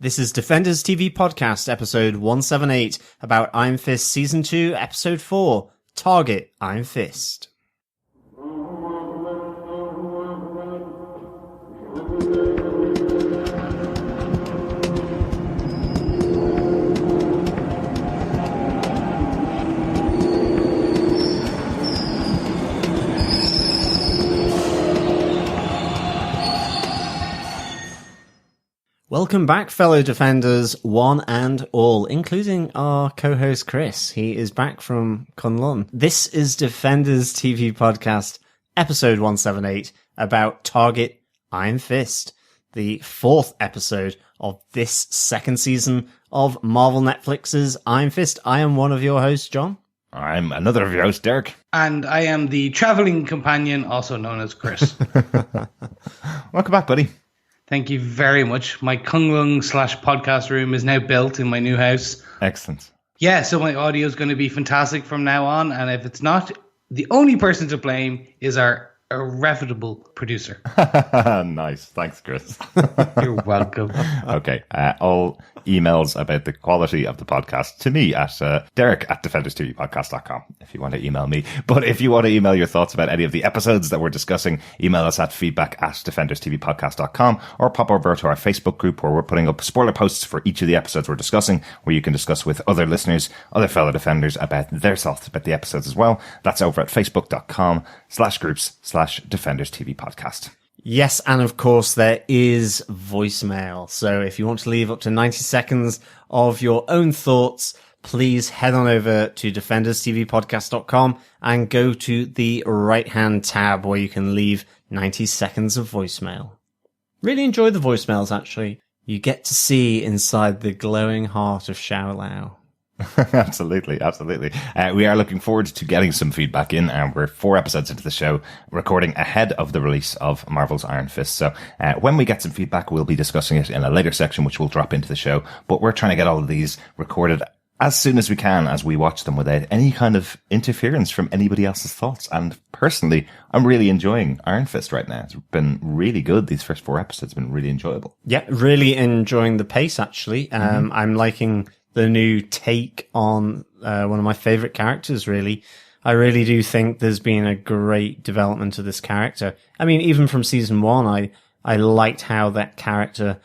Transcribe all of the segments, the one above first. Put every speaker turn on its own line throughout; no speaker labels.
This is Defenders TV Podcast, episode 178, about Iron Fist Season 2, episode 4, Target Iron Fist. Welcome back, fellow Defenders, one and all, including our co-host Chris. He is back from Kunlun. This is Defenders TV Podcast, episode 178, about Target Iron Fist, the fourth episode of this second season of Marvel Netflix's Iron Fist. I am one of your hosts, John.
I'm another of your hosts, Derek.
And I am the traveling companion, also known as Chris.
Welcome back, buddy.
Thank you very much. My Kunlun/podcast room is now built in my new house.
Excellent.
Yeah, so my audio is going to be fantastic from now on. And if it's not, the only person to blame is our irrefutable producer.
Nice. Thanks, Chris.
You're welcome.
Okay. All emails about the quality of the podcast to me at Derek at DefendersTVPodcast.com if you want to email me. But if you want to email your thoughts about any of the episodes that we're discussing, email us at feedback at DefendersTVPodcast.com or pop over to our Facebook group where we're putting up spoiler posts for each of the episodes we're discussing, where you can discuss with other listeners, other fellow Defenders about their thoughts about the episodes as well. That's over at Facebook.com/groups/Defenders TV Podcast.
Yes, and of course there is voicemail. So if you want to leave up to 90 seconds of your own thoughts, please head on over to DefendersTVPodcast.com and go to the right-hand tab where you can leave 90 seconds of voicemail. Really enjoy the voicemails, actually. You get to see inside the glowing heart of Xiao Lao.
Absolutely. We are looking forward to getting some feedback in, and we're 4 episodes into the show, recording ahead of the release of Marvel's Iron Fist. So when we get some feedback, we'll be discussing it in a later section, which will drop into the show. But we're trying to get all of these recorded as soon as we can as we watch them without any kind of interference from anybody else's thoughts. And personally, I'm really enjoying Iron Fist right now. It's been really good. These first 4 episodes have been really enjoyable.
Yeah, really enjoying the pace, actually. I'm liking the new take on one of my favorite characters, really. I really do think there's been a great development of this character. I mean, even from season 1, I liked how that character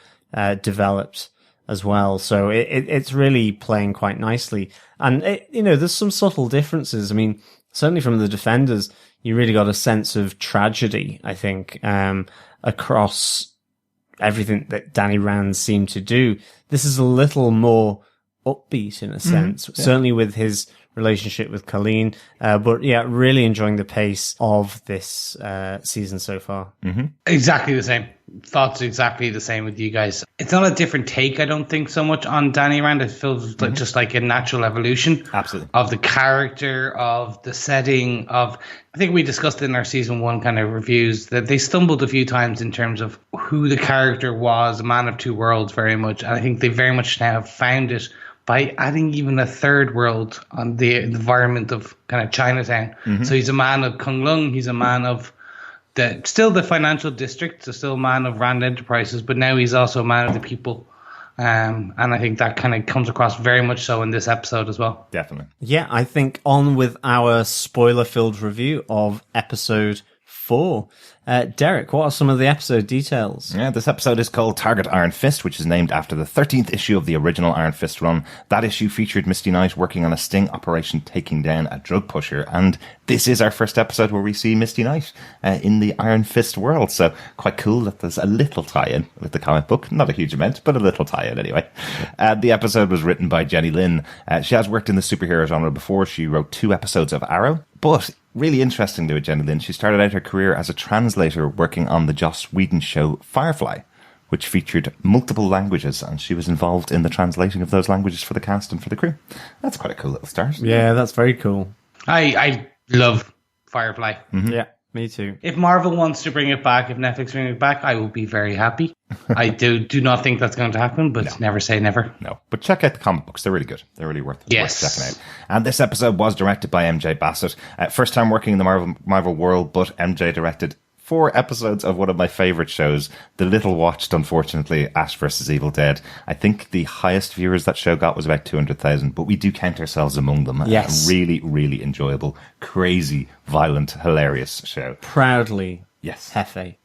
developed as well. So it's really playing quite nicely. And, there's some subtle differences. I mean, certainly from the Defenders, you really got a sense of tragedy, I think, across everything that Danny Rand seemed to do. This is a little more upbeat in a sense, certainly with his relationship with Colleen. But yeah, really enjoying the pace of this season so far.
Exactly the same. Thoughts exactly the same with you guys. It's not a different take, I don't think, so much on Danny Rand. It feels like just like a natural evolution.
Absolutely.
Of the character, of the setting, of... I think we discussed in our season 1 kind of reviews that they stumbled a few times in terms of who the character was, a man of two worlds very much. And I think they very much now have found it by adding even a third world on the environment of kind of Chinatown. So he's a man of Kunlun, he's a man of still the financial district, so still a man of Rand Enterprises, but now he's also a man of the people. And I think that kind of comes across very much so in this episode as well.
Definitely.
Yeah, I think on with our spoiler-filled review of episode 4. Derek, what are some of the episode details?
Yeah, this episode is called Target Iron Fist, which is named after the 13th issue of the original Iron Fist run. That issue featured Misty Knight working on a sting operation taking down a drug pusher, and this is our first episode where we see Misty Knight in the Iron Fist world, so quite cool that there's a little tie-in with the comic book. Not a huge amount, but a little tie-in anyway. The episode was written by Jenny Lin. She has worked in the superhero genre before. She wrote 2 episodes of Arrow, but really interesting to Jenny Lin, she started out her career as a translator working on the Joss Whedon show Firefly, which featured multiple languages, and she was involved in the translating of those languages for the cast and for the crew. That's quite a cool little start.
Yeah, that's very cool.
I love Firefly.
Yeah, me too.
If Marvel wants to bring it back, if Netflix brings it back, I will be very happy. I do not think that's going to happen, but never say never.
No, but check out the comic books. They're really good. They're really worth checking out. And this episode was directed by MJ Bassett. First time working in the Marvel world, but MJ directed 4 episodes of one of my favorite shows, the little watched, unfortunately, Ash vs. Evil Dead. I think the highest viewers that show got was about 200,000, but we do count ourselves among them.
Yes.
A really, really enjoyable, crazy, violent, hilarious show.
Proudly.
Yes.
Hefe.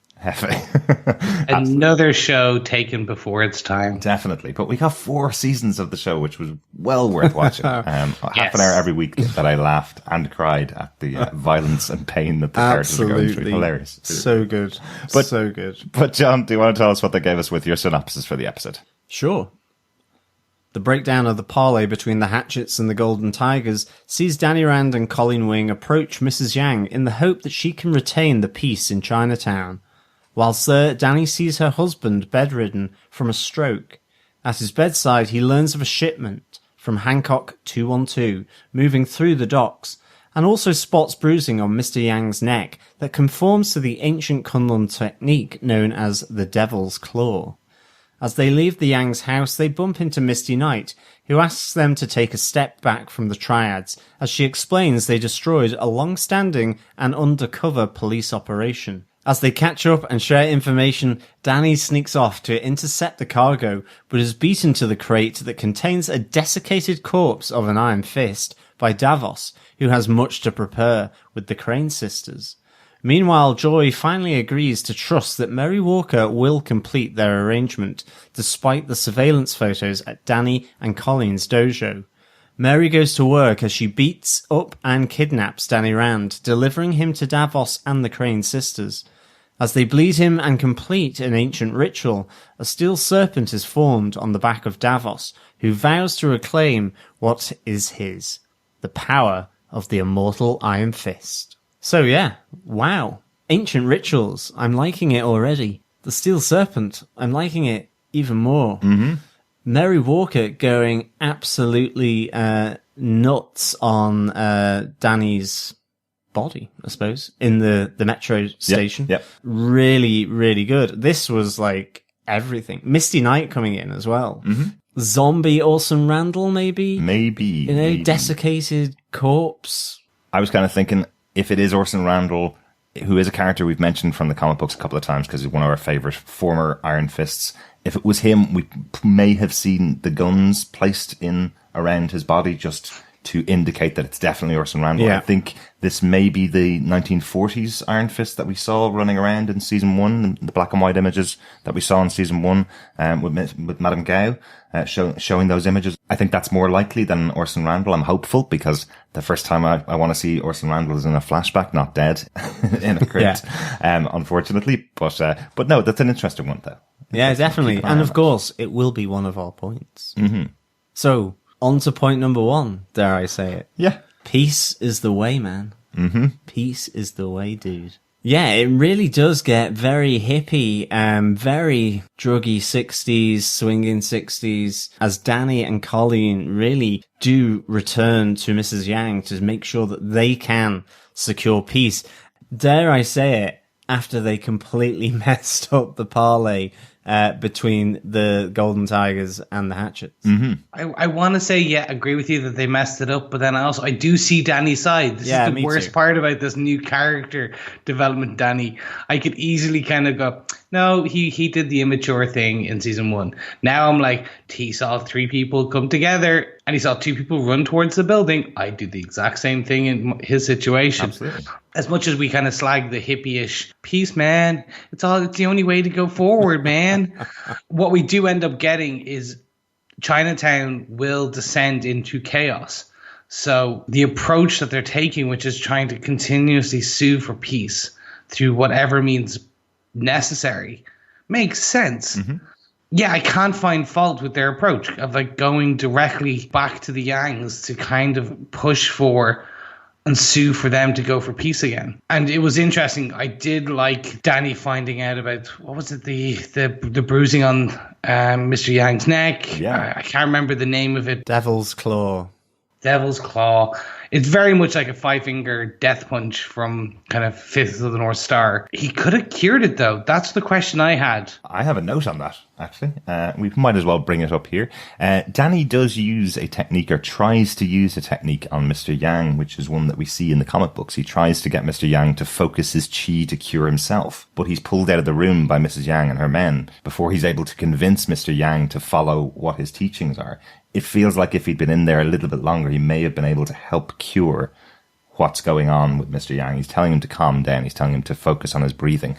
Another show taken before its time.
Definitely. But we got 4 seasons of the show, which was well worth watching. Half an hour every week that I laughed and cried at the violence and pain that the characters were going through. Hilarious.
So good. So good.
But John, do you want to tell us what they gave us with your synopsis for the episode?
Sure. The breakdown of the parley between the Hatchets and the Golden Tigers sees Danny Rand and Colleen Wing approach Mrs. Yang in the hope that she can retain the peace in Chinatown. Whilst there, Danny sees her husband bedridden from a stroke. At his bedside, he learns of a shipment from Hancock 212 moving through the docks, and also spots bruising on Mr. Yang's neck that conforms to the ancient Kunlun technique known as the Devil's Claw. As they leave the Yang's house, they bump into Misty Knight, who asks them to take a step back from the Triads, as she explains they destroyed a long-standing and undercover police operation. As they catch up and share information, Danny sneaks off to intercept the cargo, but is beaten to the crate that contains a desiccated corpse of an Iron Fist by Davos, who has much to prepare with the Crane sisters. Meanwhile, Joy finally agrees to trust that Mary Walker will complete their arrangement, despite the surveillance photos at Danny and Colleen's dojo. Mary goes to work as she beats up and kidnaps Danny Rand, delivering him to Davos and the Crane sisters. As they bleed him and complete an ancient ritual, a steel serpent is formed on the back of Davos, who vows to reclaim what is his, the power of the immortal Iron Fist. So yeah, wow. Ancient rituals, I'm liking it already. The steel serpent, I'm liking it even more.
Mm-hmm.
Mary Walker going absolutely nuts on Danny's body, I suppose, in the metro station.
Yep.
Really, really good. This was like everything. Misty Knight coming in as well.
Mm-hmm.
Zombie Orson Randall, maybe?
Maybe.
Desiccated corpse.
I was kind of thinking, if it is Orson Randall, who is a character we've mentioned from the comic books a couple of times because he's one of our favourite former Iron Fists, if it was him, we may have seen the guns placed in around his body just to indicate that it's definitely Orson Randall.
Yeah.
I think this may be the 1940s Iron Fist that we saw running around in season 1, the black and white images that we saw in season 1 with Madame Gao showing those images. I think that's more likely than Orson Randall. I'm hopeful because the first time I want to see Orson Randall is in a flashback, not dead in a crypt, unfortunately. But no, that's an interesting one though.
Yeah, definitely. And of course, it will be one of our points.
Mm-hmm.
So, on to point number 1, dare I say it.
Yeah.
Peace is the way, man.
Mm-hmm.
Peace is the way, dude. Yeah, it really does get very hippie, very druggy 60s, swinging 60s, as Danny and Colleen really do return to Mrs. Yang to make sure that they can secure peace. Dare I say it, after they completely messed up the parlay between the Golden Tigers and the Hatchets.
Mm-hmm.
I want to say, agree with you that they messed it up, but then I do see Danny's side. This is the worst part about this new character development, Danny. I could easily kind of go, no, he did the immature thing in season 1. Now I'm like, he saw 3 people come together and he saw 2 people run towards the building. I do the exact same thing in his situation.
Absolutely.
As much as we kind of slag the hippie-ish peace, man, it's the only way to go forward, man. What we do end up getting is Chinatown will descend into chaos. So the approach that they're taking, which is trying to continuously sue for peace through whatever means necessary, makes sense.
Mm-hmm.
Yeah, I can't find fault with their approach of like going directly back to the Yangs to kind of push for and sue for them to go for peace again. And it was interesting. I did like Danny finding out about, what was it, the bruising on Mr. Yang's neck.
Yeah.
I can't remember the name of it.
Devil's Claw.
Devil's Claw. It's very much like a five-finger death punch from kind of Fifth of the North Star. He could have cured it, though. That's the question I had.
I have a note on that, actually. We might as well bring it up here. Danny does use a technique, or tries to use a technique on Mr. Yang, which is one that we see in the comic books. He tries to get Mr. Yang to focus his chi to cure himself, but he's pulled out of the room by Mrs. Yang and her men before he's able to convince Mr. Yang to follow what his teachings are. It feels like if he'd been in there a little bit longer, he may have been able to help cure what's going on with Mr. Yang. He's telling him to calm down. He's telling him to focus on his breathing.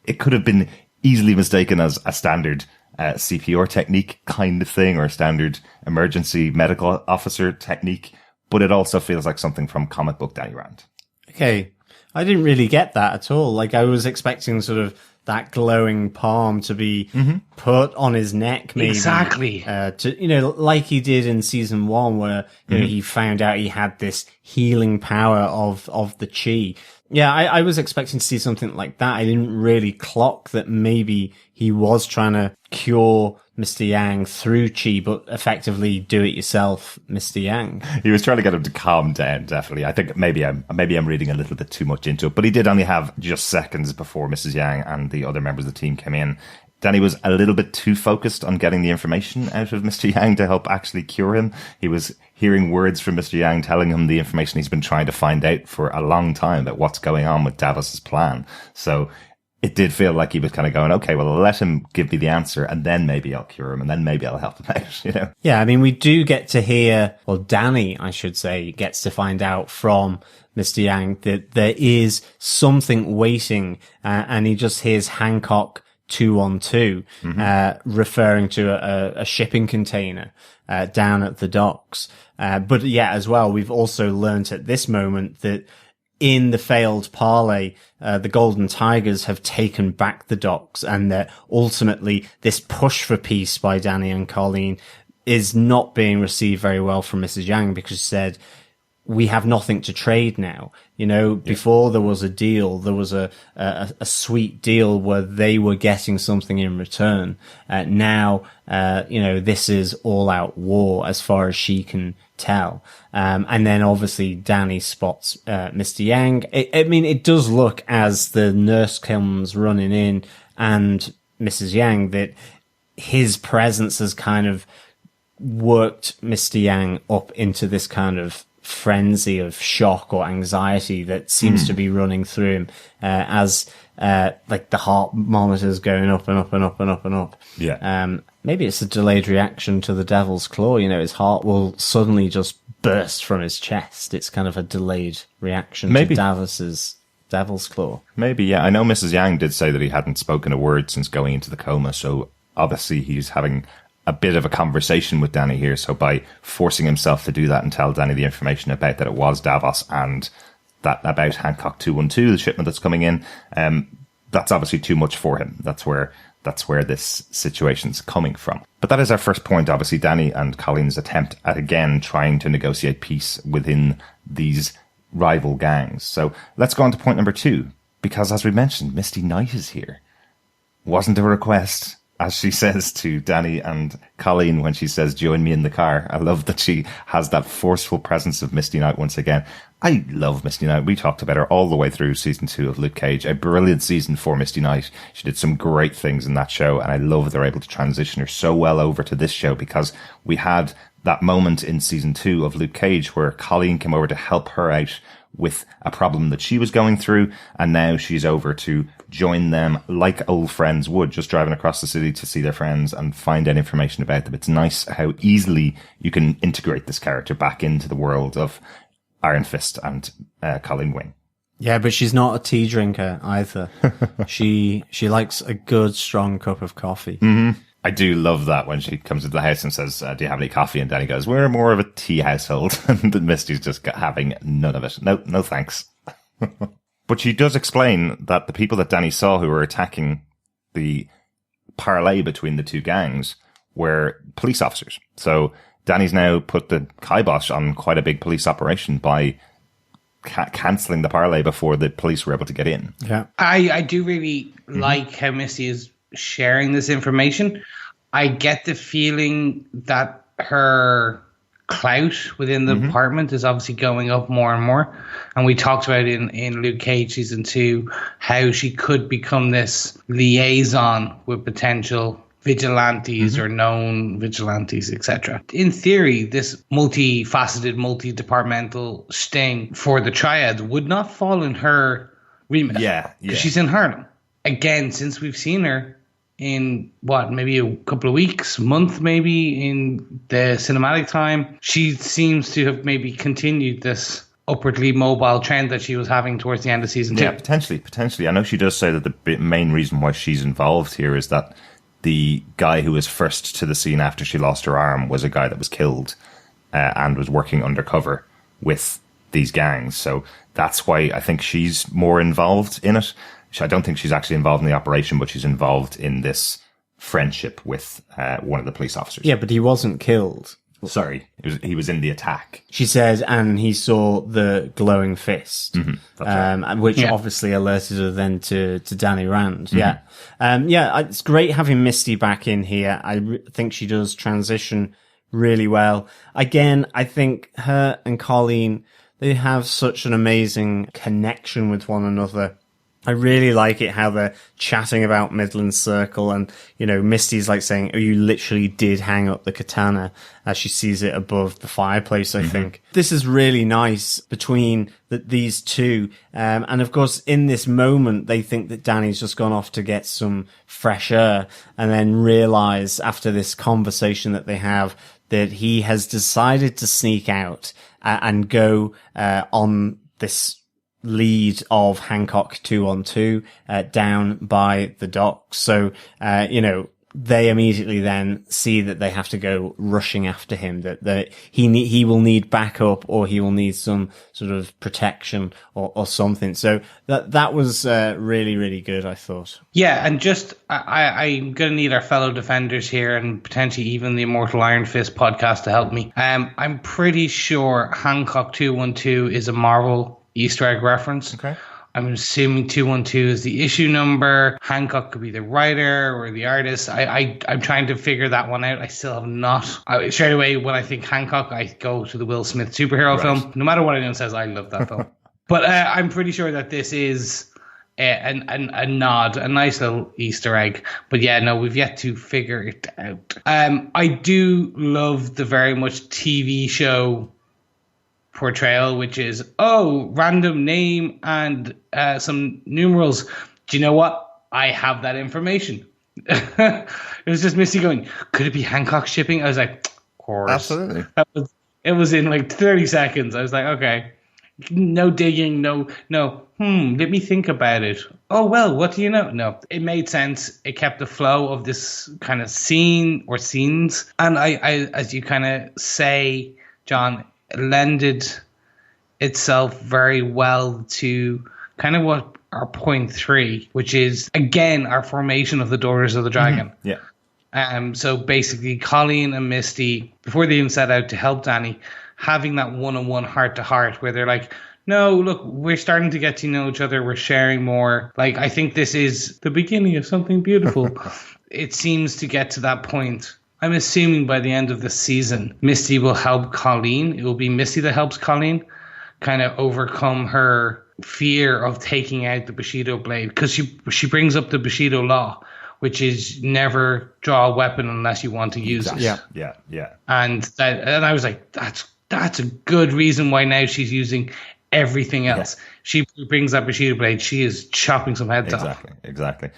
It could have been easily mistaken as a standard CPR technique kind of thing, or a standard emergency medical officer technique, but it also feels like something from comic book Danny Rand.
Okay. I didn't really get that at all. Like, I was expecting sort of that glowing palm to be put on his neck, maybe.
Exactly.
To, like he did in season 1, where he found out he had this healing power of the chi. Yeah, I was expecting to see something like that. I didn't really clock that maybe he was trying to cure Mr. Yang through chi, but effectively do it yourself, Mr. Yang.
He was trying to get him to calm down, definitely. I think maybe I'm reading a little bit too much into it, but he did only have just seconds before Mrs. Yang and the other members of the team came in. Danny was a little bit too focused on getting the information out of Mr. Yang to help actually cure him. He was hearing words from Mr. Yang telling him the information he's been trying to find out for a long time about what's going on with Davos's plan. So it did feel like he was kind of going, okay, well, let him give me the answer and then maybe I'll cure him and then maybe I'll help him out,
Yeah, I mean, we do get to hear, well, Danny, I should say, gets to find out from Mr. Yang that there is something waiting, and he just hears Hancock 212, referring to a shipping container down at the docks. But yeah, as well, we've also learnt at this moment that in the failed parley, the Golden Tigers have taken back the docks, and that ultimately this push for peace by Danny and Colleen is not being received very well from Mrs. Yang, because she said, we have nothing to trade now. Before there was a deal, there was a sweet deal where they were getting something in return. Now, this is all out war as far as she can tell. And then obviously Danny spots, Mr. Yang. It does look, as the nurse comes running in and Mrs. Yang, that his presence has kind of worked Mr. Yang up into this kind of frenzy of shock or anxiety that seems to be running through him, as like the heart monitor's going up and up and up and up and up.
Yeah.
Maybe it's a delayed reaction to the Devil's Claw. His heart will suddenly just burst from his chest. It's kind of a delayed reaction to Davos's Devil's Claw.
Maybe, yeah. I know Mrs. Yang did say that he hadn't spoken a word since going into the coma, so obviously he's having a bit of a conversation with Danny here. So by forcing himself to do that and tell Danny the information about that it was Davos and that about Hancock 212, the shipment that's coming in, that's obviously too much for him. That's where this situation's coming from. But that is our first point, obviously, Danny and Colleen's attempt at, again, trying to negotiate peace within these rival gangs. So let's go on to point number 2, because as we mentioned, Misty Knight is here. Wasn't a request, as she says to Danny and Colleen when she says, join me in the car. I love that she has that forceful presence of Misty Knight once again. I love Misty Knight. We talked about her all the way through season 2 of Luke Cage. A brilliant season for Misty Knight. She did some great things in that show, and I love they're able to transition her so well over to this show, because we had that moment in season 2 of Luke Cage where Colleen came over to help her out with a problem that she was going through, and now she's over to join them like old friends would, just driving across the city to see their friends and find out information about them. It's nice how easily you can integrate this character back into the world of Iron Fist and Colleen Wing.
Yeah, but she's not a tea drinker either. She likes a good, strong cup of coffee.
Mm-hmm. I do love that when she comes into the house and says, do you have any coffee? And Danny goes, we're more of a tea household. And Misty's just having none of it. No thanks. But she does explain that the people that Danny saw who were attacking the parlay between the two gangs were police officers. So Danny's now put the kibosh on quite a big police operation by cancelling the parlay before the police were able to get in.
Yeah,
I do really like how Misty is sharing this information. I get the feeling that her clout within the department is obviously going up more and more. And we talked about in Luke Cage season 2 how she could become this liaison with potential vigilantes or known vigilantes, etc. In theory, this multifaceted, multi-departmental sting for the Triad would not fall in her remit.
Yeah.
Because she's in Harlem. Again, since we've seen her in maybe a couple of weeks, month maybe in the cinematic time, she seems to have maybe continued this upwardly mobile trend that she was having towards the end of season 2.
Yeah, potentially. I know she does say that the main reason why she's involved here is that the guy who was first to the scene after she lost her arm was a guy that was killed and was working undercover with these gangs. So that's why I think she's more involved in it. I don't think she's actually involved in the operation, but she's involved in this friendship with one of the police officers.
Yeah, but he wasn't killed.
Sorry, he was in the attack.
She says, and he saw the glowing fist, which obviously alerted her then to Danny Rand. Yeah. It's great having Misty back in here. I think she does transition really well. Again, I think her and Colleen, they have such an amazing connection with one another. I really like it how they're chatting about Midland Circle, and, you know, Misty's like saying, oh, you literally did hang up the katana, as she sees it above the fireplace, I think. This is really nice between these two. And of course, in this moment, they think that Danny's just gone off to get some fresh air, and then realize after this conversation that they have that he has decided to sneak out and go on this lead of Hancock 212 down by the docks. So, they immediately then see that they have to go rushing after him, that he will need backup, or he will need some sort of protection or something. So that was really, really good, I thought.
Yeah, and just I'm going to need our fellow defenders here, and potentially even the Immortal Iron Fist podcast to help me. I'm pretty sure Hancock 212 is a Marvel Easter egg reference. Okay. I'm assuming 212 is the issue number. Hancock could be the writer or the artist. I'm trying to figure that one out. I still have not. Straight away, when I think Hancock, I go to the Will Smith superhero film. No matter what anyone says, I love that film. But I'm pretty sure that this is a nod, a nice little Easter egg. But yeah, no, we've yet to figure it out. I do love the very much TV show portrayal, which is random name and some numerals. Do you know what? I have that information. It was just Misty going, could it be Hancock shipping? I was like, of course.
Absolutely.
It was in like 30 seconds. I was like, okay, no digging, no. Let me think about it. Oh, well, what do you know? No, it made sense. It kept the flow of this kind of scene or scenes. And I as you kind of say, John, lended itself very well to kind of what our point 3, which is again our formation of the Daughters of the Dragon. So basically Colleen and Misty, before they even set out to help Danny, having that one-on-one heart-to-heart where they're like, no, look, we're starting to get to know each other, we're sharing more. Like, I think this is the beginning of something beautiful. It seems to get to that point. I'm assuming by the end of the season, Misty will help Colleen. It will be Misty that helps Colleen kind of overcome her fear of taking out the Bushido blade, because she brings up the Bushido law, which is never draw a weapon unless you want to use it.
Yeah.
And I was like, that's a good reason why now she's using everything else. Yeah. She brings that Bushido blade. She is chopping some heads off.
Exactly.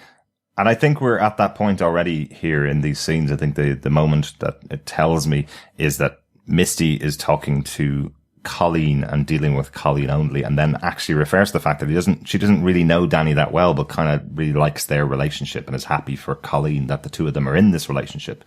And I think we're at that point already here in these scenes. I think the moment that it tells me is that Misty is talking to Colleen and dealing with Colleen only, and then actually refers to the fact that she doesn't really know Danny that well, but kind of really likes their relationship and is happy for Colleen that the two of them are in this relationship.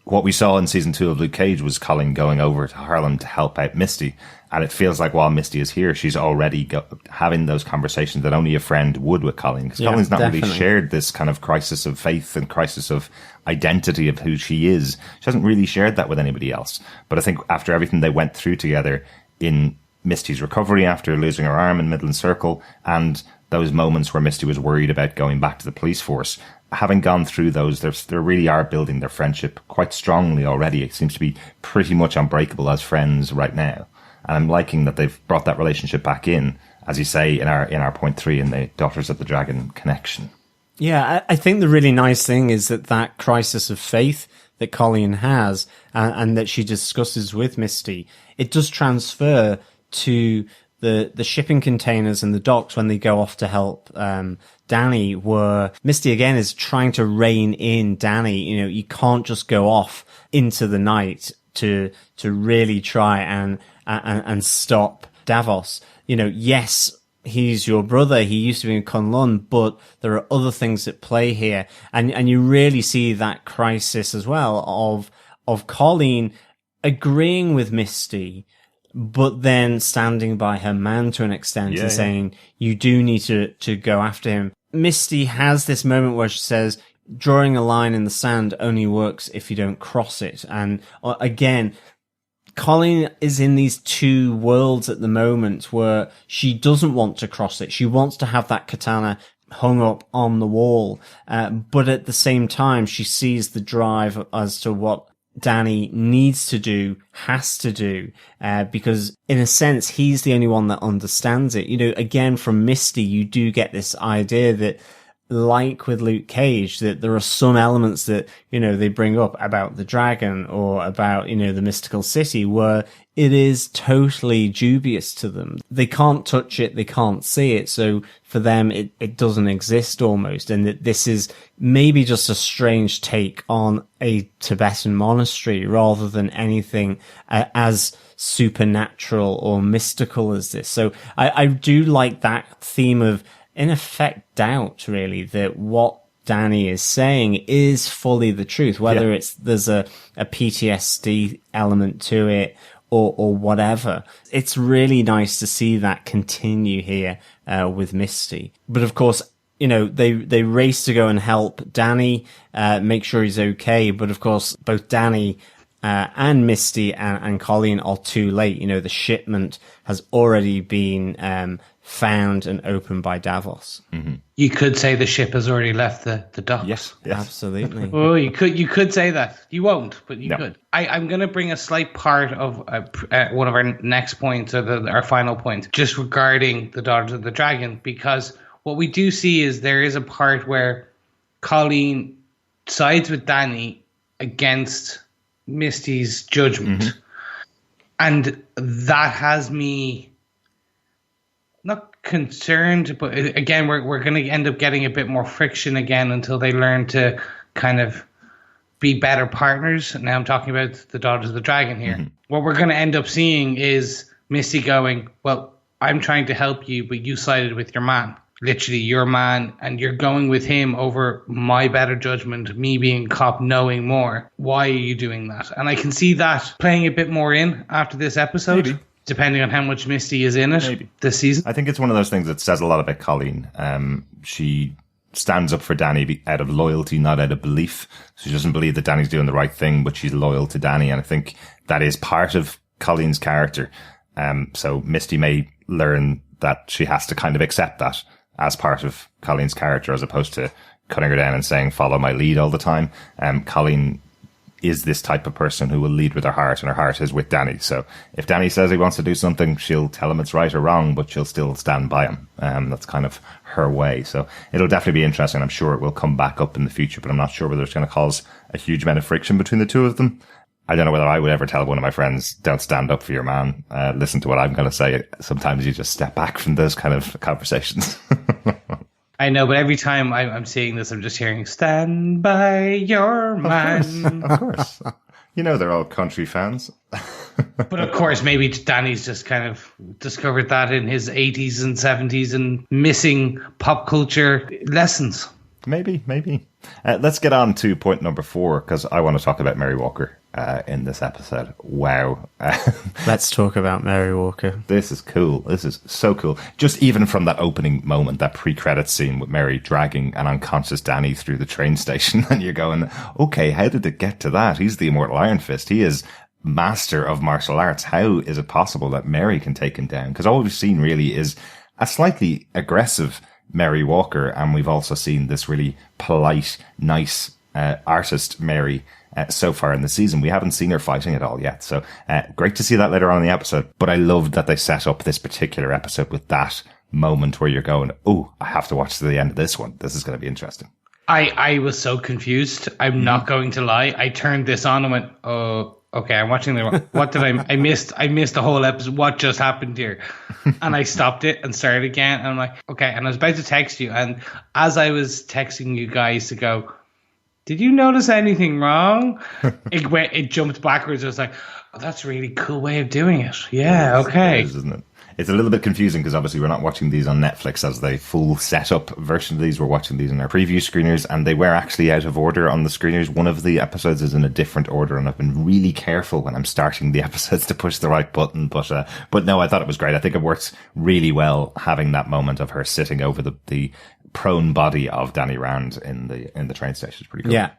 What we saw in season 2 of Luke Cage was Colleen going over to Harlem to help out Misty. And it feels like while Misty is here, she's already having those conversations that only a friend would with Colleen. Because Colleen's not really shared this kind of crisis of faith and crisis of identity of who she is. She hasn't really shared that with anybody else. But I think after everything they went through together in Misty's recovery after losing her arm in Midland Circle, and those moments where Misty was worried about going back to the police force. Having gone through those, they really are building their friendship quite strongly already. It seems to be pretty much unbreakable as friends right now. And I'm liking that they've brought that relationship back in, as you say, in our point 3 in the Daughters of the Dragon connection.
Yeah, I think the really nice thing is that crisis of faith that Colleen has and that she discusses with Misty, it does transfer to the shipping containers and the docks when they go off to help Danny, where Misty again is trying to rein in Danny. You know, you can't just go off into the night to really try and stop Davos. You know, yes, he's your brother. He used to be in Kunlun, but there are other things at play here. And you really see that crisis as well of Colleen agreeing with Misty, but then standing by her man to an extent and saying, you do need to go after him. Misty has this moment where she says, drawing a line in the sand only works if you don't cross it. And again, Colleen is in these two worlds at the moment where she doesn't want to cross it. She wants to have that katana hung up on the wall. But at the same time, she sees the drive as to what Danny needs to do, has to do, because in a sense, he's the only one that understands it. You know, again, from Misty, you do get this idea that, like with Luke Cage, that there are some elements that, you know, they bring up about the dragon or about, you know, the mystical city where it is totally dubious to them. They can't touch it. They can't see it. So for them, it doesn't exist almost. And that this is maybe just a strange take on a Tibetan monastery rather than anything as supernatural or mystical as this. So I do like that theme of, in effect, doubt, really, that what Danny is saying is fully the truth, whether there's a PTSD element to it or whatever. It's really nice to see that continue here with Misty. But of course, you know, they race to go and help Danny, make sure he's okay. But of course, both Danny and Misty and Colleen are too late. You know, the shipment has already been found and opened by Davos.
Mm-hmm.
You could say the ship has already left the docks.
Yes.
Absolutely.
Oh, you could say that. You won't, but you could. I'm going to bring a slight part of one of our next points, or our final point, just regarding the Daughters of the Dragon, because what we do see is there is a part where Colleen sides with Danny against Misty's judgment. Mm-hmm. And that has me not concerned, but again, we're going to end up getting a bit more friction again until they learn to kind of be better partners. Now I'm talking about the Daughters of the Dragon here. Mm-hmm. What we're going to end up seeing is Misty going, well, I'm trying to help you, but you sided with your man. Literally your man, and you're going with him over my better judgment, me being cop knowing more. Why are you doing that? And I can see that playing a bit more in after this episode. Maybe. Depending on how much Misty is in it this season.
I think it's one of those things that says a lot about Colleen. She stands up for Danny out of loyalty, not out of belief. She doesn't believe that Danny's doing the right thing, but she's loyal to Danny. And I think that is part of Colleen's character. So Misty may learn that she has to kind of accept that as part of Colleen's character, as opposed to cutting her down and saying, follow my lead all the time. Colleen is this type of person who will lead with her heart, and her heart is with Danny. So if Danny says he wants to do something, she'll tell him it's right or wrong, but she'll still stand by him. That's kind of her way. So it'll definitely be interesting. I'm sure it will come back up in the future, but I'm not sure whether it's going to cause a huge amount of friction between the two of them. I don't know whether I would ever tell one of my friends, don't stand up for your man. Listen to what I'm going to say. Sometimes you just step back from those kind of conversations.
I know, but every time I'm seeing this, I'm just hearing, stand by your man.
Of course. You know, they're all country fans.
But of course, maybe Danny's just kind of discovered that in his 80s and 70s and missing pop culture lessons.
Maybe. Let's get on to point number 4, because I want to talk about Mary Walker in this episode. Wow.
Let's talk about Mary Walker.
This is cool. This is so cool. Just even from that opening moment, that pre-credits scene with Mary dragging an unconscious Danny through the train station, and you're going, okay, how did it get to that? He's the Immortal Iron Fist. He is master of martial arts. How is it possible that Mary can take him down? Because all we've seen really is a slightly aggressive Mary Walker, and we've also seen this really polite, nice artist Mary so far in the season. We haven't seen her fighting at all yet, so great to see that later on in the episode. But I loved that they set up this particular episode with that moment where you're going, oh, I have to watch to the end of this one. This is going to be interesting.
I was so confused. I'm not going to lie. I turned this on and went, oh, okay, I'm watching what did I missed the whole episode. What just happened here? And I stopped it and started again. And I'm like, okay. And I was about to text you. And as I was texting you guys to go, did you notice anything wrong? It jumped backwards. I was like, oh, that's a really cool way of doing it. Yeah, okay.
It is, isn't it? It's a little bit confusing because obviously we're not watching these on Netflix as the full setup version of these. We're watching these in our preview screeners, and they were actually out of order on the screeners. One of the episodes is in a different order, and I've been really careful when I'm starting the episodes to push the right button. But no, I thought it was great. I think it works really well having that moment of her sitting over the prone body of Danny Rand in the train station. It's pretty cool.
Yeah,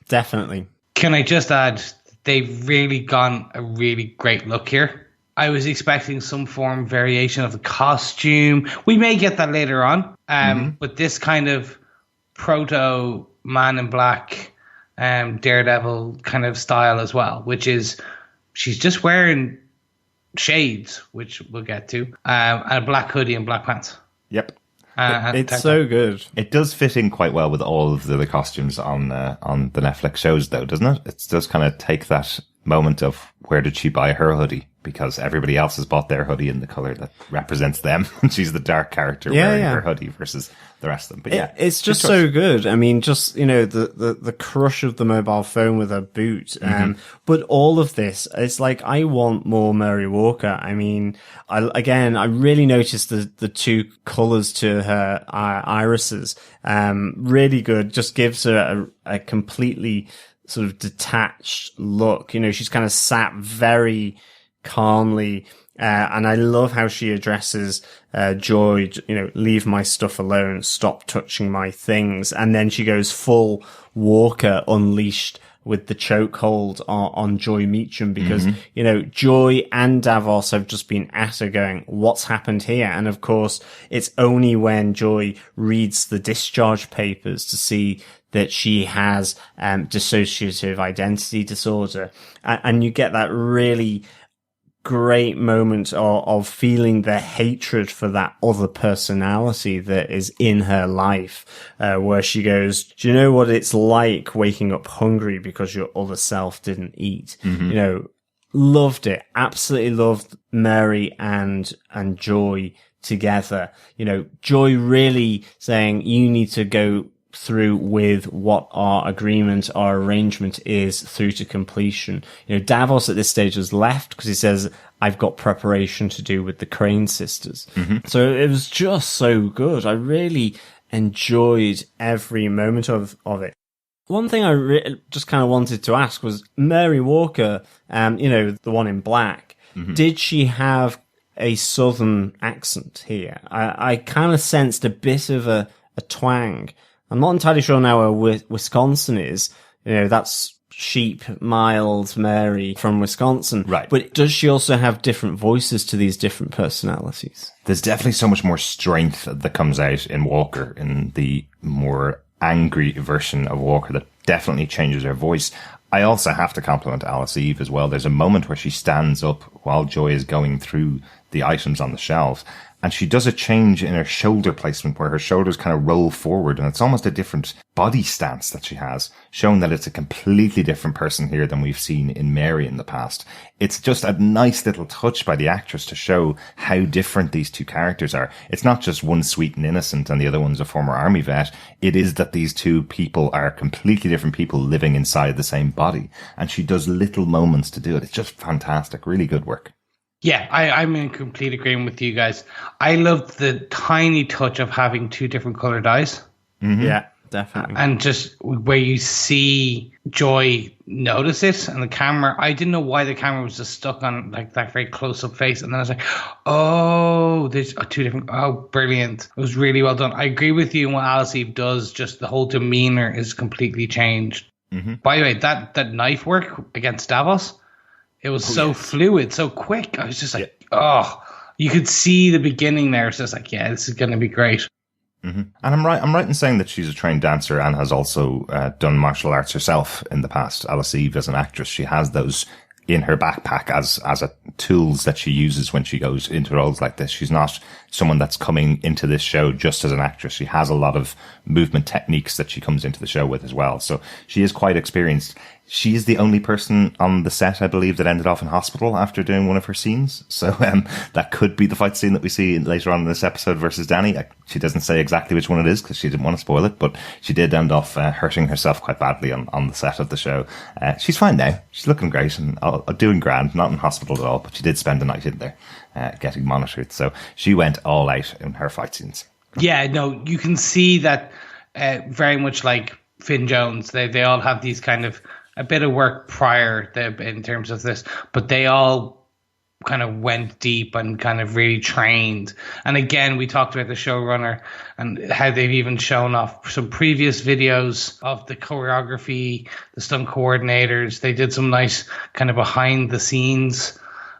definitely.
Can I just add, they've really gone a really great look here. I was expecting some form variation of the costume. We may get that later on. But this kind of proto Man in Black, Daredevil kind of style as well, which is she's just wearing shades, which we'll get to, and a black hoodie and black pants.
Yep.
It's so good.
It does fit in quite well with all of the other costumes on the Netflix shows, though, doesn't it? It does kind of take that moment of where did she buy her hoodie, because everybody else has bought their hoodie in the color that represents them. She's the dark character wearing her hoodie versus the rest of them. But yeah,
it's just so good. I mean, just, the crush of the mobile phone with her boot. But all of this, it's like, I want more Mary Walker. I mean, I really noticed the two colors to her irises. Really good. Just gives her a completely sort of detached look. She's kind of sat very calmly, and I love how she addresses Joy, leave my stuff alone, stop touching my things. And then she goes full Walker Unleashed with the chokehold on Joy Meacham, because, Joy and Davos have just been at her going, what's happened here? And of course, it's only when Joy reads the discharge papers to see that she has dissociative identity disorder. And you get that really great moment of feeling the hatred for that other personality that is in her life, where she goes, do you know what it's like waking up hungry because your other self didn't eat? Loved it. Absolutely loved Mary and Joy together. Joy really saying, you need to go through with what our agreement, our arrangement is through to completion. Davos at this stage has left because he says, I've got preparation to do with the Crane sisters. So it was just so good. I really enjoyed every moment of it. One thing I just kind of wanted to ask was Mary Walker, the one in black, did she have a southern accent here? I kind of sensed a bit of a twang. I'm not entirely sure now where Wisconsin is. That's Sheep, Mild, Mary from Wisconsin.
Right.
But does she also have different voices to these different personalities?
There's definitely so much more strength that comes out in Walker, in the more angry version of Walker, that definitely changes her voice. I also have to compliment Alice Eve as well. There's a moment where she stands up while Joy is going through the items on the shelves, and she does a change in her shoulder placement where her shoulders kind of roll forward, and it's almost a different body stance that she has, showing that it's a completely different person here than we've seen in Mary in the past. It's just a nice little touch by the actress to show how different these two characters are. It's not just one sweet and innocent and the other one's a former army vet. It is that these two people are completely different people living inside the same body, and she does little moments to do it. It's just fantastic. Really good work.
Yeah, I'm in complete agreement with you guys. I loved the tiny touch of having two different colored eyes.
Yeah, definitely.
And just where you see Joy notice it, and the camera, I didn't know why the camera was just stuck on like that very close-up face. And then I was like, oh, there's two different, oh, brilliant. It was really well done. I agree with you on what Alice Eve does. Just the whole demeanor is completely changed. By the way, that knife work against Davos, it was fluid, so quick. I was just like, you could see the beginning there. It's just like, yeah, this is going to be great.
And I'm right in saying that she's a trained dancer and has also done martial arts herself in the past. Alice Eve, as an actress, she has those in her backpack as tools that she uses when she goes into roles like this. She's not someone that's coming into this show just as an actress. She has a lot of movement techniques that she comes into the show with as well. So she is quite experienced. She is the only person on the set, I believe, that ended off in hospital after doing one of her scenes. So that could be the fight scene that we see later on in this episode versus Danny. She doesn't say exactly which one it is because she didn't want to spoil it, but she did end off hurting herself quite badly on the set of the show. She's fine now. She's looking great and doing grand, not in hospital at all, but she did spend the night in there getting monitored. So she went all out in her fight scenes.
Yeah, no, you can see that very much like Finn Jones. They all have these kind of a bit of work prior in terms of this, but they all kind of went deep and kind of really trained. And again, we talked about the showrunner and how they've even shown off some previous videos of the choreography, the stunt coordinators. They did some nice kind of behind the scenes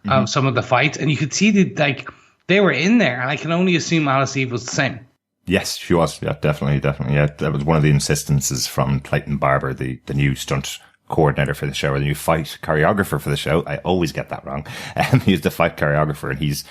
of some of the fights, and you could see that they were in there. And I can only assume Alice Eve was the same.
Yes, she was. Yeah, definitely. Yeah, that was one of the insistences from Clayton Barber, the new stunt coordinator for the show, or the new fight choreographer for the show. I always get that wrong. He's the fight choreographer, and he's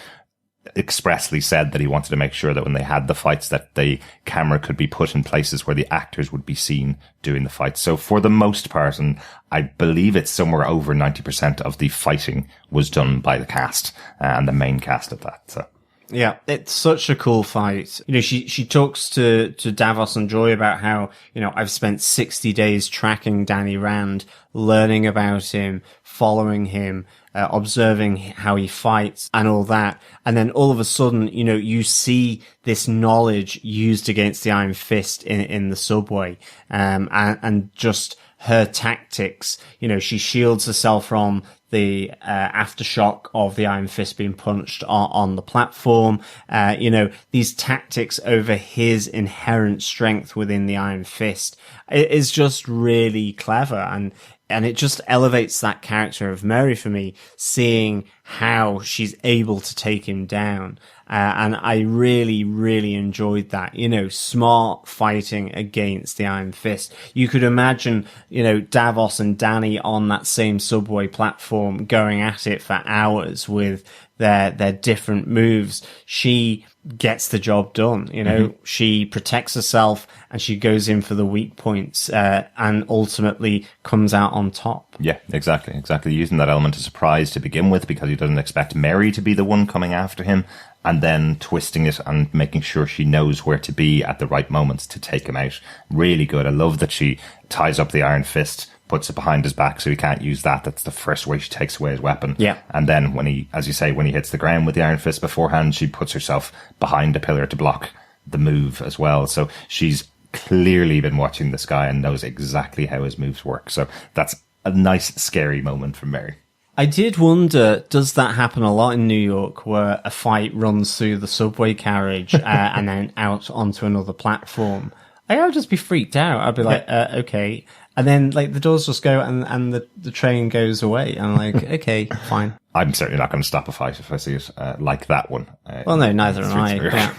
expressly said that he wanted to make sure that when they had the fights that the camera could be put in places where the actors would be seen doing the fights. So for the most part, and I believe it's somewhere over 90% of the fighting was done by the cast and the main cast of that. So.
Yeah, it's such a cool fight. You know, she talks to Davos and Joy about how, you know, I've spent 60 days tracking Danny Rand, learning about him, following him, observing how he fights and all that. And then all of a sudden, you know, you see this knowledge used against the Iron Fist in the subway, and just her tactics. You know, she shields herself from the aftershock of the Iron Fist being punched on the platform. You know, these tactics over his inherent strength within the Iron Fist is just really clever. And it just elevates that character of Mary for me, seeing how she's able to take him down. And I really, really enjoyed that. You know, smart fighting against the Iron Fist. You could imagine, you know, Davos and Danny on that same subway platform going at it for hours with their different moves. She gets the job done. You know, she protects herself and she goes in for the weak points, and ultimately comes out on top.
Yeah, exactly. Using that element of surprise to begin with, because he doesn't expect Mary to be the one coming after him, and then twisting it and making sure she knows where to be at the right moments to take him out. Really good. I love that she ties up the Iron Fist, puts it behind his back so he can't use that. That's the first way she takes away his weapon. Yeah. And then when he, as you say, when he hits the ground with the Iron Fist beforehand, she puts herself behind a pillar to block the move as well. So she's clearly been watching this guy and knows exactly how his moves work. So that's a nice, scary moment from Mary.
I did wonder, does that happen a lot in New York, where a fight runs through the subway carriage and then out onto another platform? I would just be freaked out. I'd be like, okay. And then, like, the doors just go and the train goes away. And I'm like, okay, fine.
I'm certainly not going to stop a fight if I see it like that one.
Well, no, neither am I. Yeah.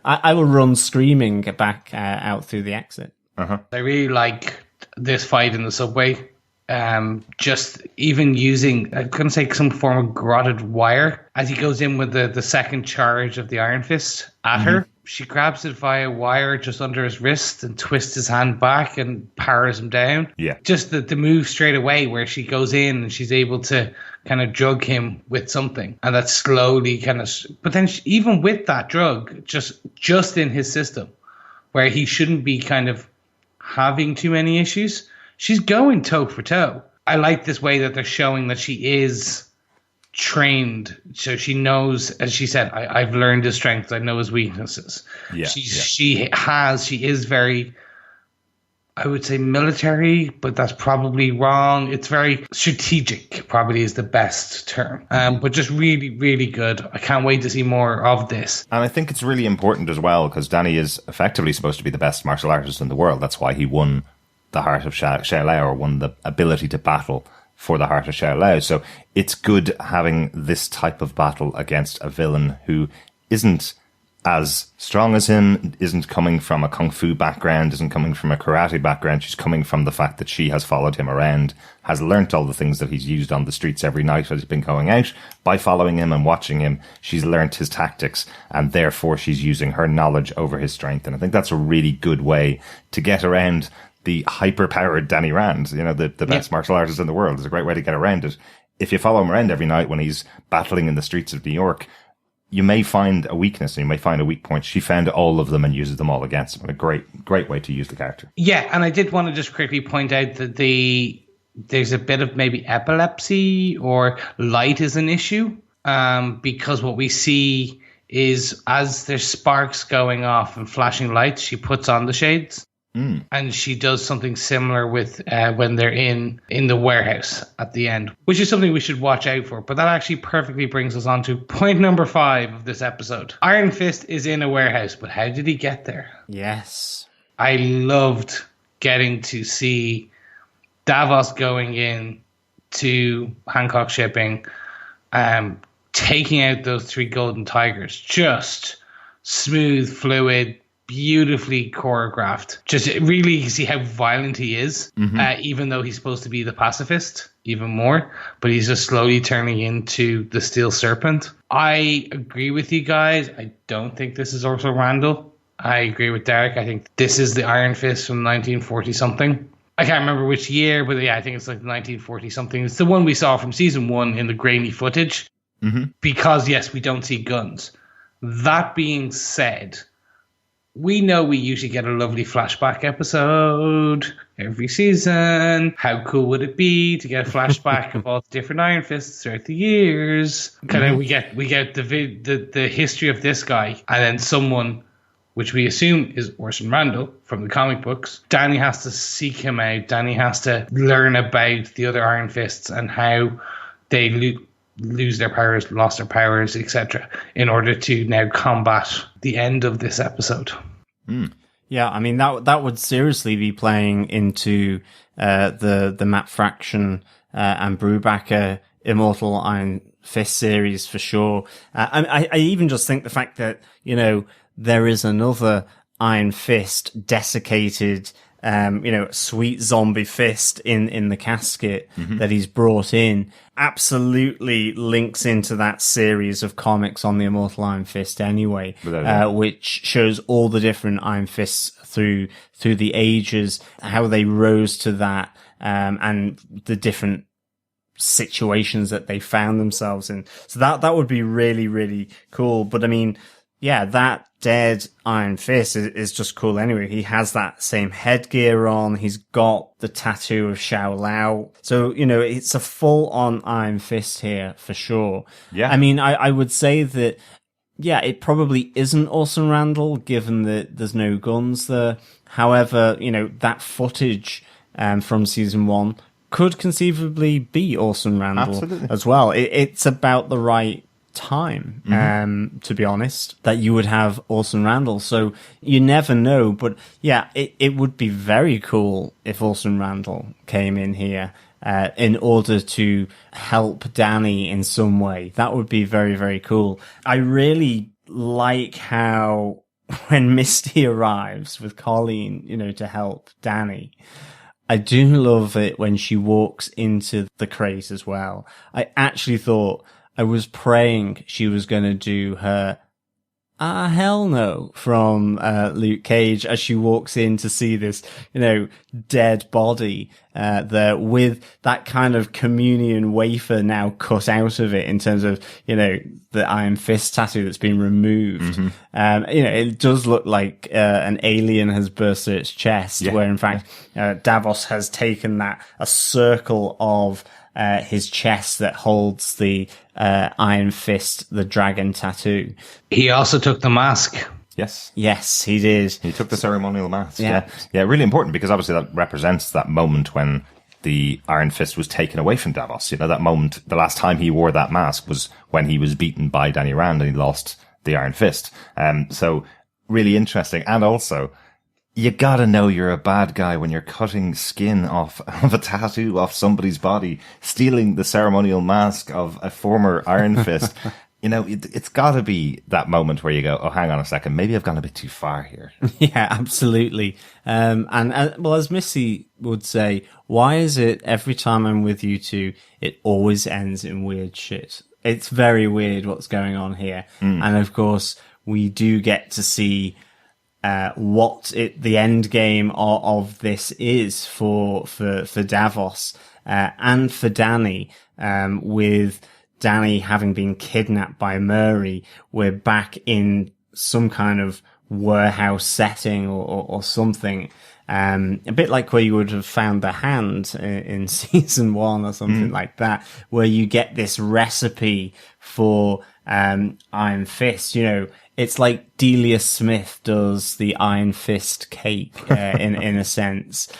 I will run screaming back out through the exit.
I really like this fight in the subway. Just even using, I'm going to say, some form of garroted wire as he goes in with the second charge of the Iron Fist at her. She grabs it via wire just under his wrist and twists his hand back and powers him down. Yeah. Just the move straight away where she goes in and she's able to kind of drug him with something. And that slowly kind of, but then even with that drug, just in his system, where he shouldn't be kind of having too many issues, she's going toe for toe. I like this way that they're showing that she is trained, so she knows, as she said, I've learned his strengths, I know his weaknesses. She is very, I would say, military, but that's probably wrong. It's very strategic, probably is the best term. But just really, really good. I can't wait to see more of this.
And I think it's really important as well, because Danny is effectively supposed to be the best martial artist in the world. That's why he won the Heart of Xiao, or won the ability to battle for the Heart of Xiao. So it's good having this type of battle against a villain who isn't as strong as him, isn't coming from a kung fu background, isn't coming from a karate background. She's coming from the fact that she has followed him around, has learnt all the things that he's used on the streets every night as he's been going out. By following him and watching him, she's learnt his tactics, and therefore she's using her knowledge over his strength. And I think that's a really good way to get around the hyper-powered Danny Rand, the best martial artist in the world. It's a great way to get around it. If you follow him around every night when he's battling in the streets of New York, you may find a weakness and you may find a weak point. She found all of them and uses them all against him. A great way to use the character.
Yeah, and I did want to just quickly point out that there's a bit of maybe epilepsy or light is an issue, because what we see is as there's sparks going off and flashing lights, she puts on the shades. And she does something similar with when they're in the warehouse at the end, which is something we should watch out for. But that actually perfectly brings us on to point number 5 of this episode. Iron Fist is in a warehouse, but how did he get there?
Yes.
I loved getting to see Davos going in to Hancock Shipping, taking out those 3 golden tigers. Just smooth, fluid, beautifully choreographed. Just really see how violent he is, even though he's supposed to be the pacifist even more, but he's just slowly turning into the Steel Serpent. I agree with you guys. I don't think this is Orson Randall. I agree with Derek. I think this is the Iron Fist from 1940 something. I can't remember which year, but yeah, I think it's like 1940 something. It's the one we saw from season 1 in the grainy footage, because yes, we don't see guns. That being said, we know we usually get a lovely flashback episode every season. How cool would it be to get a flashback of all the different Iron Fists throughout the years? Kind of, we get the history of this guy, and then someone, which we assume is Orson Randall from the comic books. Danny has to seek him out. Danny has to learn about the other Iron Fists and how they lose their powers, lost their powers, etc., in order to now combat the end of this episode.
Yeah, I mean that would seriously be playing into the Matt Fraction and Brubaker Immortal Iron Fist series for sure. I even just think the fact that there is another Iron Fist desiccated. Sweet zombie fist in the casket that he's brought in absolutely links into that series of comics on the Immortal Iron Fist anyway, which shows all the different Iron Fists through the ages, how they rose to that, and the different situations that they found themselves in. So that would be really, really cool. But I mean, yeah, that dead Iron Fist is just cool anyway. He has that same headgear on. He's got the tattoo of Shao Lao. So, it's a full-on Iron Fist here for sure. Yeah. I mean, I would say that, yeah, it probably isn't Orson Randall, given that there's no guns there. However, that footage from season 1 could conceivably be Orson Randall as well. It's about the right time, to be honest, that you would have Orson Randall. So you never know, but yeah, it would be very cool if Orson Randall came in here in order to help Danny in some way. That would be very, very cool. I really like how when Misty arrives with Colleen, to help Danny, I do love it when she walks into the crate as well. I actually thought, I was praying she was going to do her hell no from Luke Cage as she walks in to see this, dead body there with that kind of communion wafer now cut out of it in terms of, the Iron Fist tattoo that's been removed. It does look like an alien has burst through its chest, where in fact Davos has taken a circle of his chest that holds the Iron Fist, the dragon tattoo. He
also took the mask.
Yes.
Yes, he did.
He took the ceremonial mask. Yeah, really important, because obviously that represents that moment when the Iron Fist was taken away from Davos. That moment, the last time he wore that mask was when he was beaten by Danny Rand and he lost the Iron Fist. So really interesting. And also, you gotta know you're a bad guy when you're cutting skin off of a tattoo off somebody's body, stealing the ceremonial mask of a former Iron Fist. it's got to be that moment where you go, oh, hang on a second, maybe I've gone a bit too far here.
Yeah, absolutely. Well, as Missy would say, why is it every time I'm with you two, it always ends in weird shit? It's very weird what's going on here. And of course, we do get to see what the end game of this is for Davos and for Dany, with Dany having been kidnapped by Murray. We're back in some kind of warehouse setting or something. A bit like where you would have found the hand in season 1 or something like that, where you get this recipe for Iron Fist. It's like Delia Smith does the Iron Fist cake in a sense,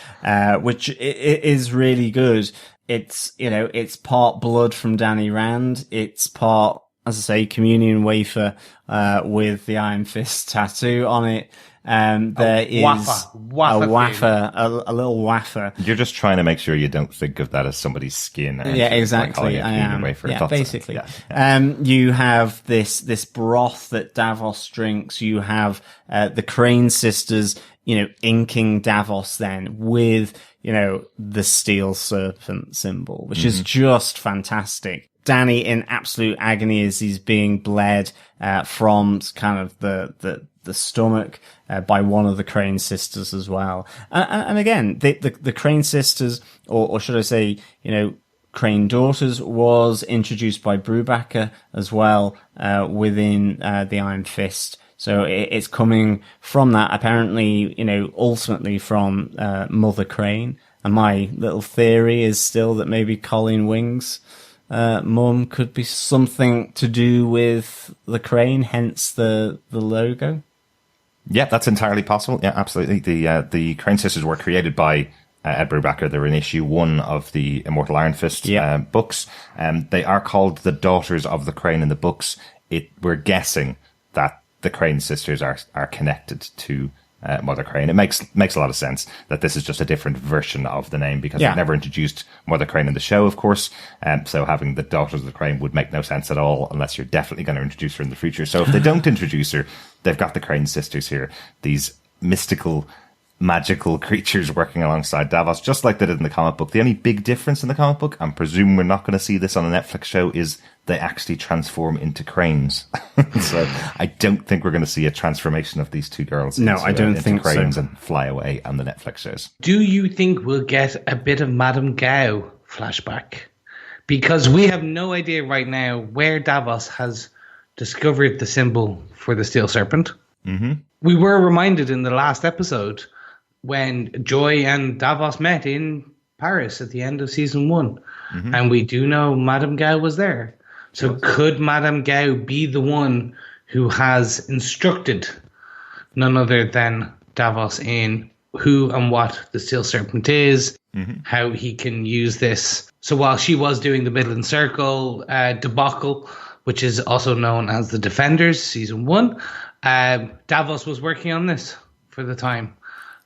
which is really good. It's part blood from Dany Rand. It's part, as I say, communion wafer with the Iron Fist tattoo on it. There is a little wafer.
You're just trying to make sure you don't think of that as somebody's skin.
Yeah, exactly. I am.
Yeah,
basically.
Yeah.
You have this broth that Davos drinks. You have the Crane sisters, inking Davos then with, the steel serpent symbol, which is just fantastic. Dany in absolute agony as he's being bled from kind of the stomach by one of the Crane sisters as well. And again, the Crane sisters, or should I say, Crane daughters, was introduced by Brubaker as well within the Iron Fist. So it's coming from that, apparently, ultimately from Mother Crane. And my little theory is still that maybe Colleen Wing's mum could be something to do with the Crane, hence the logo.
Yeah, that's entirely possible. Yeah, absolutely. The Crane sisters were created by Ed Brubaker. They were in issue 1 of the Immortal Iron Fist books. They are called the Daughters of the Crane in the books. We're guessing that the Crane sisters are connected to Mother Crane. It makes a lot of sense that this is just a different version of the name, because they've never introduced Mother Crane in the show, of course. So having the Daughters of the Crane would make no sense at all, unless you're definitely going to introduce her in the future. So if they don't introduce her, they've got the Crane sisters here, these mystical, magical creatures working alongside Davos, just like they did in the comic book. The only big difference in the comic book, and presume we're not going to see this on a Netflix show, is they actually transform into cranes. So I don't think we're going to see a transformation of these two girls into cranes and fly away on the Netflix shows.
Do you think we'll get a bit of Madame Gao flashback? Because we have no idea right now where Davos has discovered the symbol for the Steel Serpent. Mm-hmm. We were reminded in the last episode when Joy and Davos met in Paris at the end of season 1. Mm-hmm. And we do know Madame Gao was there. So could Madame Gao be the one who has instructed none other than Davos in who and what the Steel Serpent is, how he can use this? So while she was doing the Midland Circle debacle, which is also known as the Defenders, season 1, Davos was working on this for the time.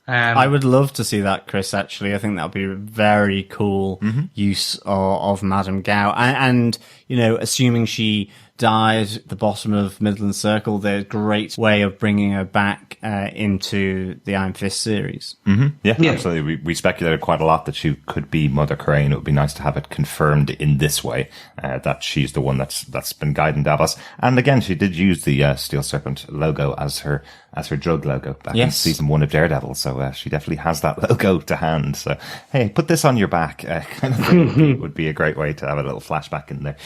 I would love to see that, Chris, actually. I think that would be a very cool use of Madame Gao. And, assuming she died at the bottom of Midland Circle, there's a great way of bringing her back into the Iron Fist series.
Mm-hmm. Yeah, absolutely. We speculated quite a lot that she could be Mother Crane. It would be nice to have it confirmed in this way, that she's the one that's been guiding Davos. And again, she did use the Steel Serpent logo as her drug logo back in season 1 of Daredevil. So she definitely has that logo to hand. So, hey, put this on your back kind of thing would be a great way to have a little flashback in there.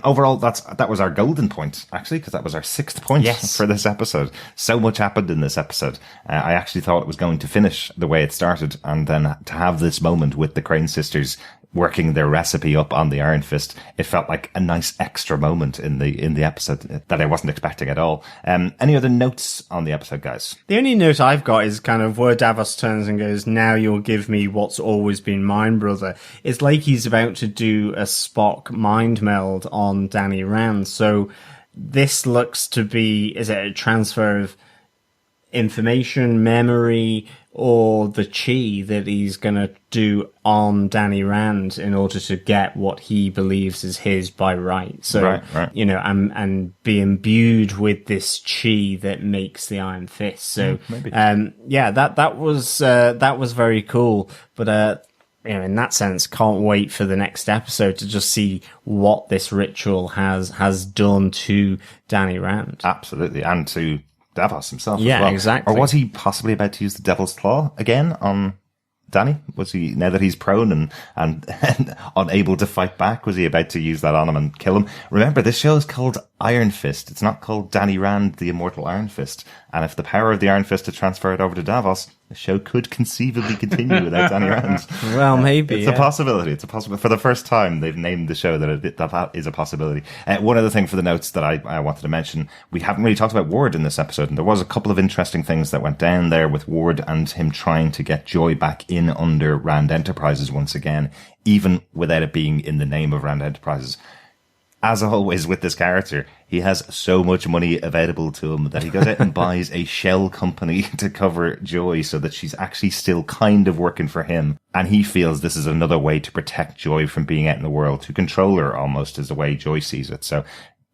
Overall, that was our golden point, actually, because that was our 6th point for this episode. So much happened in this episode. I actually thought it was going to finish the way it started, and then to have this moment with the Crane sisters working their recipe up on the Iron Fist, it felt like a nice extra moment in the episode that I wasn't expecting at all. Any other notes on the episode, guys?
The only note I've got is kind of where Davos turns and goes, "Now you'll give me what's always been mine, brother." It's like he's about to do a Spock mind meld on Dany Rand. So this looks to be, is it a transfer of information, memory, or the chi that he's going to do on Danny Rand in order to get what he believes is his by right. So,
right.
you know, and be imbued with this chi that makes the Iron Fist. So,
maybe.
that was very cool. But, you know, in that sense, can't wait for the next episode to just see what this ritual has done to Danny Rand.
Absolutely. And to Davos himself
yeah,
as well.
Exactly.
Or was he possibly about to use the Devil's Claw again on Danny? Was he, now that he's prone and unable to fight back, was he about to use that on him and kill him? Remember, this show is called Iron Fist. It's not called Danny Rand, the Immortal Iron Fist. And if the power of the Iron Fist had transferred over to Davos, the show could conceivably continue without Danny Rand.
Well, maybe.
It's a possibility. It's a possibility. For the first time, they've named the show that is a possibility. One other thing for the notes that I wanted to mention, we haven't really talked about Ward in this episode, and there was a couple of interesting things that went down there with Ward and him trying to get Joy back in under Rand Enterprises once again, even without it being in the name of Rand Enterprises. As always with this character, he has so much money available to him that he goes out and buys a shell company to cover Joy so that she's actually still kind of working for him. And he feels this is another way to protect Joy from being out in the world, to control her almost is the way Joy sees it. So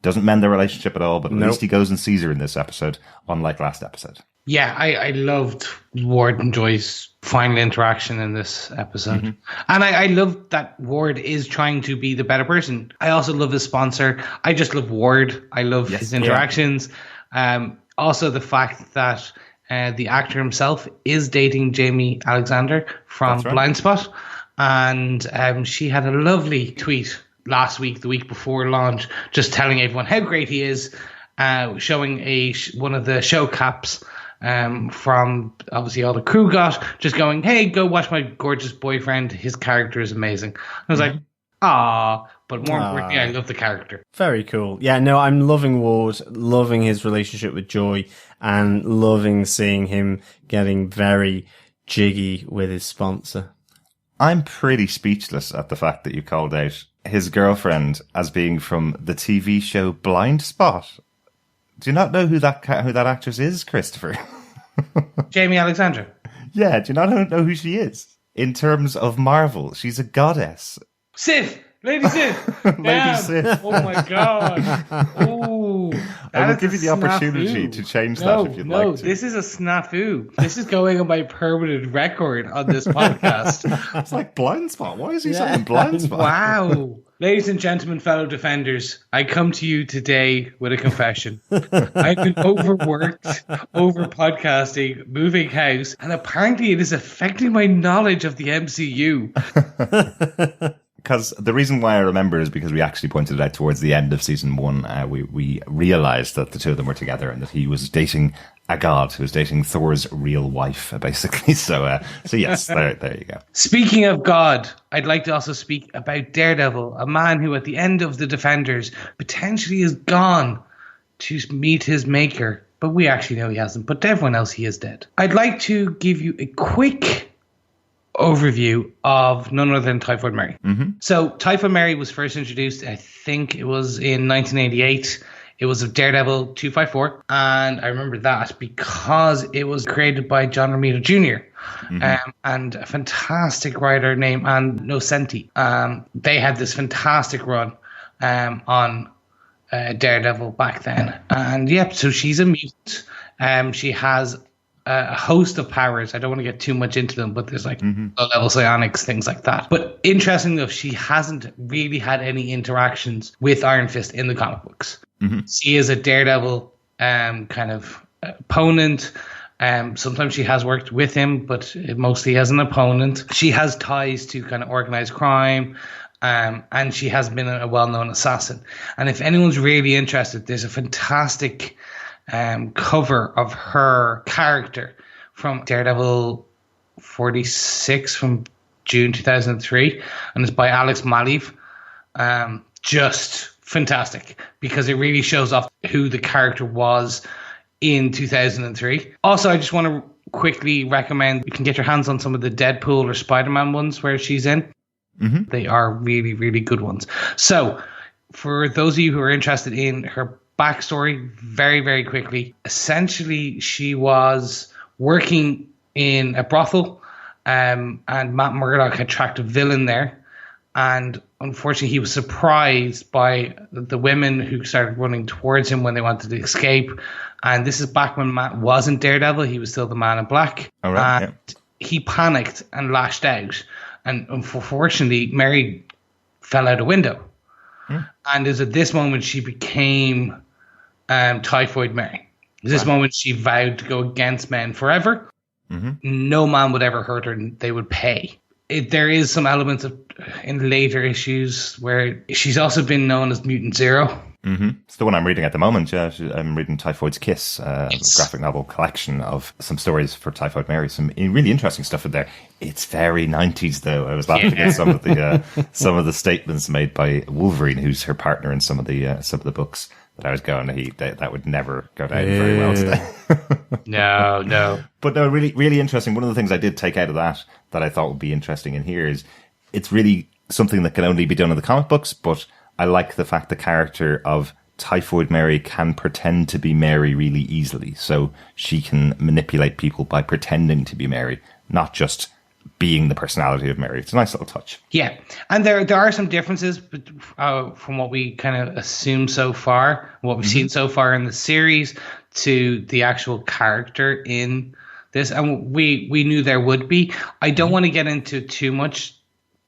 doesn't mend the relationship at all, but at least he goes and sees her in this episode, unlike last episode.
Yeah, I loved Ward and Joy's final interaction in this episode. Mm-hmm. And I love that Ward is trying to be the better person. I also love his sponsor. I just love Ward. I love his interactions. Yeah. Also the fact that the actor himself is dating Jamie Alexander from Blindspot. And she had a lovely tweet last week, the week before launch, just telling everyone how great he is, showing one of the show caps from obviously all the crew got, just going, hey, go watch my gorgeous boyfriend. His character is amazing. I was like, ah, but more importantly, I love the character.
Very cool. Yeah, no, I'm loving Ward, loving his relationship with Joy, and loving seeing him getting very jiggy with his sponsor.
I'm pretty speechless at the fact that you called out his girlfriend as being from the TV show Blind Spot. Do you not know who that actress is, Christopher?
Jamie Alexander.
Yeah, do you not know who she is? In terms of Marvel, she's a goddess.
Sif! Lady Sif!
Lady Sif.
Oh my god. Ooh.
I will give you the opportunity to change that if you'd like to.
No, this is a snafu. This is going on my permanent record on this podcast.
It's like Blind Spot. Why is he saying Blind Spot?
Wow. Ladies and gentlemen, fellow defenders, I come to you today with a confession. I've been overworked, over podcasting, moving house, and apparently it is affecting my knowledge of the MCU.
Because the reason why I remember is because we actually pointed it out towards the end of season 1. We realized that the two of them were together and that he was dating a god who was dating Thor's real wife, basically. So yes, there you go.
Speaking of God, I'd like to also speak about Daredevil, a man who at the end of The Defenders potentially is gone to meet his maker. But we actually know he hasn't. But to everyone else, he is dead. I'd like to give you a quick overview of none other than Typhoid Mary. Mm-hmm. So Typhoid Mary was first introduced, I think it was in 1988. It was of Daredevil 254, and I remember that because it was created by John Romita Jr. Mm-hmm. And a fantastic writer named Ann Nocenti. They had this fantastic run on Daredevil back then. And yep, so she's a mutant. She has a host of powers. I don't want to get too much into them, but there's like low-level psionics, things like that. But interestingly enough, she hasn't really had any interactions with Iron Fist in the comic books. Mm-hmm. She is a Daredevil kind of opponent. Sometimes she has worked with him, but mostly as an opponent. She has ties to kind of organized crime. And she has been a well-known assassin. And if anyone's really interested, there's a fantastic cover of her character from Daredevil 46 from June 2003, and it's by Alex Maleev. Just fantastic because it really shows off who the character was in 2003. Also, I just want to quickly recommend you can get your hands on some of the Deadpool or Spider-Man ones where she's in. Mm-hmm. They are really, really good ones. So for those of you who are interested in her backstory very, very quickly. Essentially, she was working in a brothel, and Matt Murdock had tracked a villain there. And unfortunately, he was surprised by the women who started running towards him when they wanted to escape. And this is back when Matt wasn't Daredevil. He was still the Man in Black.
All right,
and he panicked and lashed out. And unfortunately, Mary fell out a window. And it was at this moment she became Typhoid Mary. It was this moment she vowed to go against men forever. No man would ever hurt her, and they would pay. There is some elements of in later issues where she's also been known as Mutant Zero.
It's the one I'm reading at the moment. Yeah, I'm reading Typhoid's Kiss, graphic novel collection of some stories for Typhoid Mary. Some really interesting stuff in there. It's very 90s though. I was laughing at some of the statements made by Wolverine, who's her partner in some of the books. That I was going, that would never go down very well today.
No.
But no, really, really interesting. One of the things I did take out of that I thought would be interesting in here is it's really something that can only be done in the comic books, but I like the fact the character of Typhoid Mary can pretend to be Mary really easily. So she can manipulate people by pretending to be Mary, not just being the personality of Mary. It's a nice little touch.
Yeah. And there are some differences from what we kind of assume so far, what we've seen so far in the series to the actual character in this. And we knew there would be. I don't want to get into too much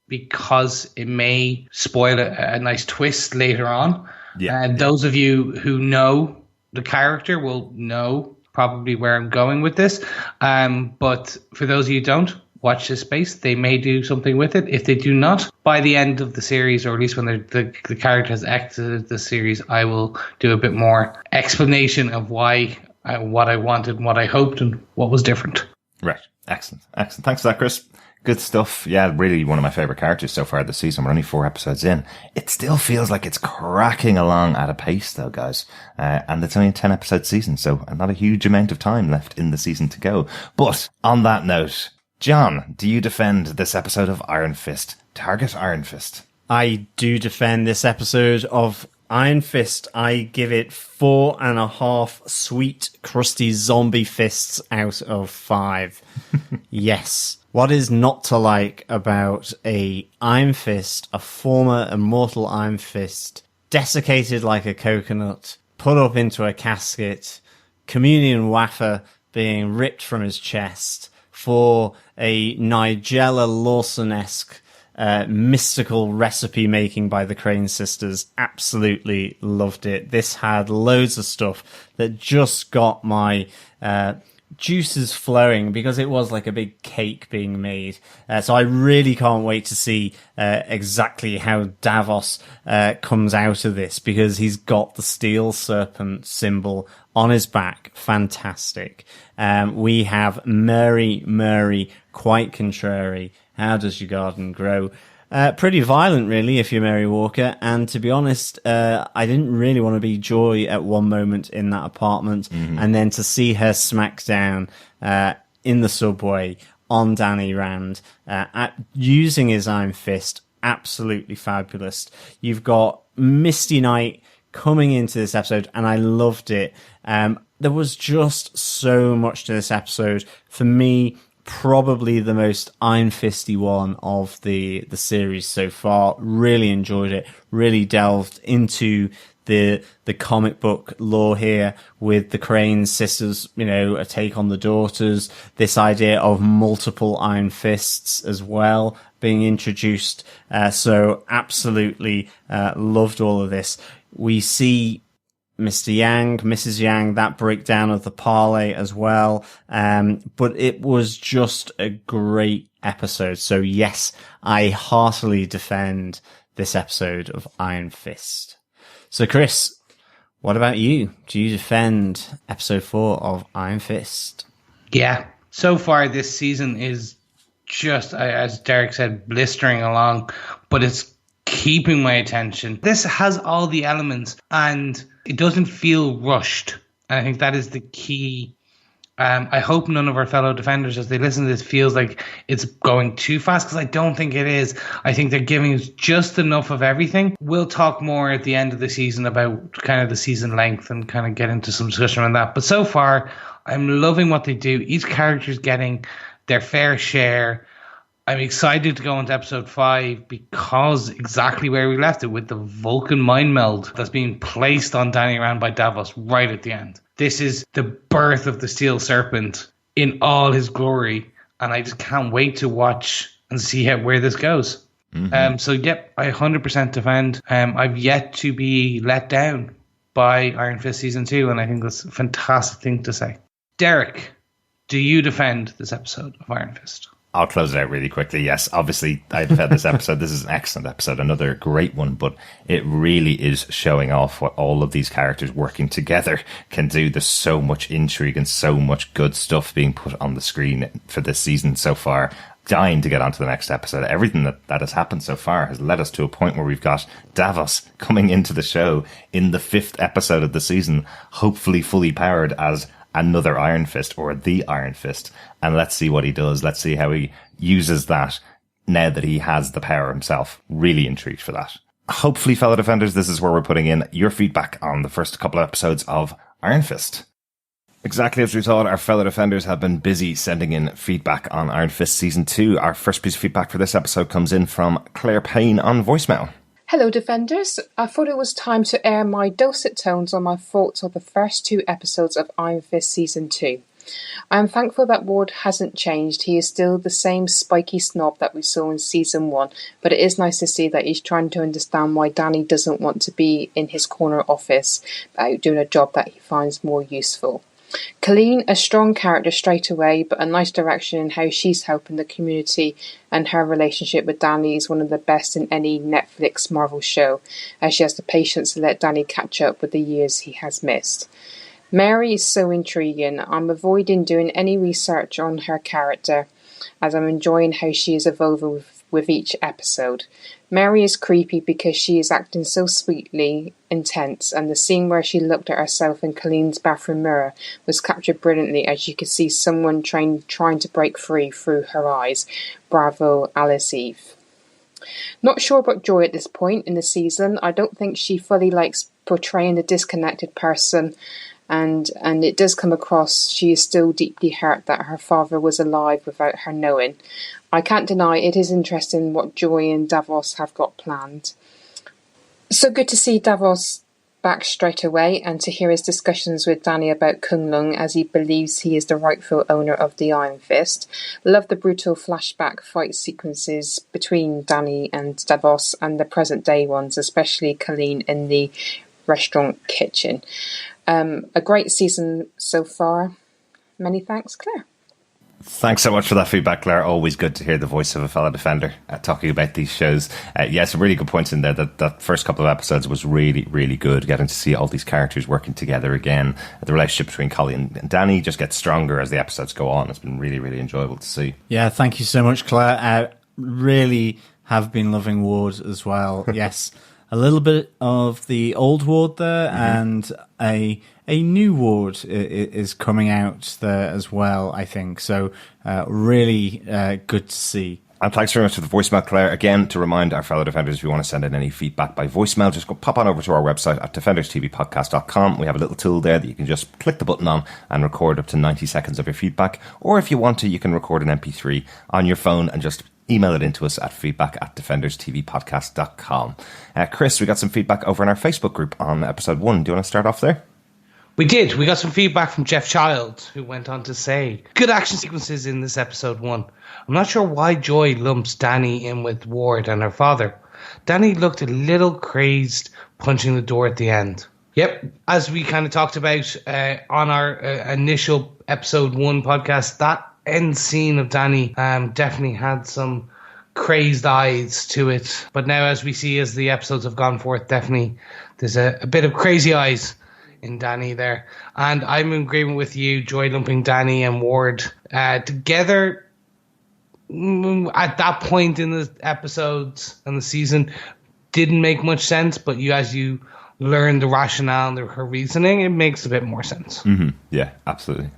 because it may spoil a nice twist later on.
Yeah.
And those of you who know the character will know probably where I'm going with this. But for those of you who don't, watch this space. They may do something with it. If they do not, by the end of the series, or at least when the character has exited the series, I will do a bit more explanation of why, what I wanted, what I hoped, and what was different.
Right. Excellent. Thanks for that, Chris. Good stuff. Yeah, really one of my favorite characters so far this season. We're only 4 episodes in. It still feels like it's cracking along at a pace though, guys. And it's only a 10 episode season, so not a huge amount of time left in the season to go. But on that note, John, do you defend this episode of Iron Fist? Target Iron Fist.
I do defend this episode of Iron Fist. I give it 4.5 sweet, crusty zombie fists out of 5. Yes. What is not to like about a Iron Fist, a former immortal Iron Fist, desiccated like a coconut, put up into a casket, communion wafer being ripped from his chest, for a Nigella Lawson-esque mystical recipe making by the Crane sisters. Absolutely loved it. This had loads of stuff that just got my juices flowing because it was like a big cake being made. So I really can't wait to see exactly how Davos comes out of this, because he's got the steel serpent symbol on his back. Fantastic. We have Mary, quite contrary. How does your garden grow? Pretty violent, really, if you're Mary Walker. And to be honest, I didn't really want to be Joy at one moment in that apartment. And then to see her smack down in the subway on Danny Rand, using his Iron Fist, absolutely fabulous. You've got Misty Knight coming into this episode, and I loved it. There was just so much to this episode. For me, probably the most Iron Fisty one of the series so far. Really enjoyed it. Really delved into the comic book lore here with the Crane sisters, a take on the daughters. This idea of multiple Iron Fists as well being introduced. So absolutely loved all of this. We see Mr. Yang, Mrs. Yang, that breakdown of the parlay as well. But it was just a great episode. So yes, I heartily defend this episode of Iron Fist. So Chris, what about you? Do you defend episode 4 of Iron Fist?
Yeah. So far this season is just, as Derek said, blistering along, but it's keeping my attention. This has all the elements and it doesn't feel rushed. And I think that is the key I hope none of our fellow defenders, as they listen to this, feels like it's going too fast, because I don't think it is. I think they're giving us just enough of everything. We'll talk more at the end of the season about kind of the season length and kind of get into some discussion on that. But so far, I'm loving what they do. Each character's getting their fair share. I'm excited to go into episode 5 because exactly where we left it, with the Vulcan mind meld that's being placed on Danny Rand by Davos right at the end. This is the birth of the Steel Serpent in all his glory, and I just can't wait to watch and see where this goes. So, yep, I 100% defend. I've yet to be let down by Iron Fist Season 2, and I think that's a fantastic thing to say. Derek, do you defend this episode of Iron Fist?
I'll close it out really quickly. Yes, obviously, I've had this episode. This is an excellent episode, another great one, but it really is showing off what all of these characters working together can do. There's so much intrigue and so much good stuff being put on the screen for this season so far. Dying to get on to the next episode. Everything that has happened so far has led us to a point where we've got Davos coming into the show in the 5th episode of the season, hopefully fully powered as another Iron Fist, or the Iron Fist. And let's see what he does. Let's see how he uses that now that he has the power himself. Really intrigued for that. Hopefully, fellow defenders, this is where we're putting in your feedback on the first couple of episodes of Iron Fist. Exactly as we thought, our fellow defenders have been busy sending in feedback on Iron Fist Season 2. Our first piece of feedback for this episode comes in from Claire Payne on voicemail.
Hello, Defenders. I thought it was time to air my dulcet tones on my thoughts of the first 2 episodes of Iron Fist Season 2. I am thankful that Ward hasn't changed. He is still the same spiky snob that we saw in Season 1, but it is nice to see that he's trying to understand why Danny doesn't want to be in his corner office, doing a job that he finds more useful. Colleen, a strong character straight away, but a nice direction in how she's helping the community, and her relationship with Danny is one of the best in any Netflix Marvel show, as she has the patience to let Danny catch up with the years he has missed. Mary is so intriguing. I'm avoiding doing any research on her character, as I'm enjoying how she is evolving with each episode. Mary is creepy because she is acting so sweetly intense, and the scene where she looked at herself in Colleen's bathroom mirror was captured brilliantly, as you could see someone trying to break free through her eyes. Bravo, Alice Eve. Not sure about Joy at this point in the season. I don't think she fully likes portraying the disconnected person, and it does come across she is still deeply hurt that her father was alive without her knowing. I can't deny it is interesting what Joy and Davos have got planned. So good to see Davos back straight away, and to hear his discussions with Danny about Kunlun, as he believes he is the rightful owner of the Iron Fist. Love the brutal flashback fight sequences between Danny and Davos, and the present day ones, especially Colleen in the restaurant kitchen. A great season so far. Many thanks, Claire.
Thanks so much for that feedback, Claire. Always good to hear the voice of a fellow defender talking about these shows. Some really good points in there. That first couple of episodes was really, really good. Getting to see all these characters working together again. The relationship between Colleen and Danny just gets stronger as the episodes go on. It's been really, really enjoyable to see.
Yeah, thank you so much, Claire. I really have been loving Ward as well. Yes, a little bit of the old Ward there, and a new Ward is coming out there as well, I think. So really good to see.
And thanks very much for the voicemail, Claire. Again, to remind our fellow defenders, if you want to send in any feedback by voicemail, just pop on over to our website at defenderstvpodcast.com. We have a little tool there that you can just click the button on and record up to 90 seconds of your feedback. Or if you want to, you can record an MP3 on your phone and just email it into us at feedback@defenderstvpodcast.com. Chris, we got some feedback over in our Facebook group on episode 1. Do you want to start off there?
We did. We got some feedback from Jeff Child, who went on to say, good action sequences in this episode 1. I'm not sure why Joy lumps Danny in with Ward and her father. Danny looked a little crazed punching the door at the end. Yep, as we kind of talked about on our initial episode 1 podcast, that end scene of Danny definitely had some crazed eyes to it. But now, as we see as the episodes have gone forth, definitely there's a bit of crazy eyes in Danny there. And I'm in agreement with you, Joy lumping Danny and Ward together at that point in the episodes and the season didn't make much sense. But as you learn the rationale and her reasoning, it makes a bit more sense.
Mm-hmm. Yeah, absolutely.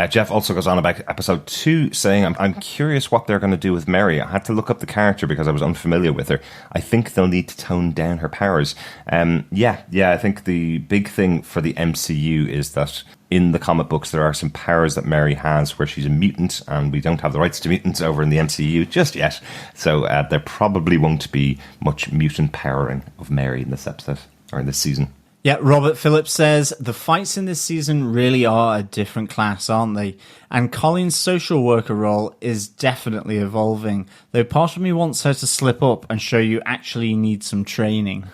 Jeff also goes on about episode 2, saying, I'm curious what they're going to do with Mary. I had to look up the character because I was unfamiliar with her. I think they'll need to tone down her powers. I think the big thing for the MCU is that in the comic books, there are some powers that Mary has where she's a mutant, and we don't have the rights to mutants over in the MCU just yet. So there probably won't be much mutant powering of Mary in this episode, or in this season.
Yeah, Robert Phillips says, the fights in this season really are a different class, aren't they? And Colleen's social worker role is definitely evolving, though part of me wants her to slip up and show you actually need some training.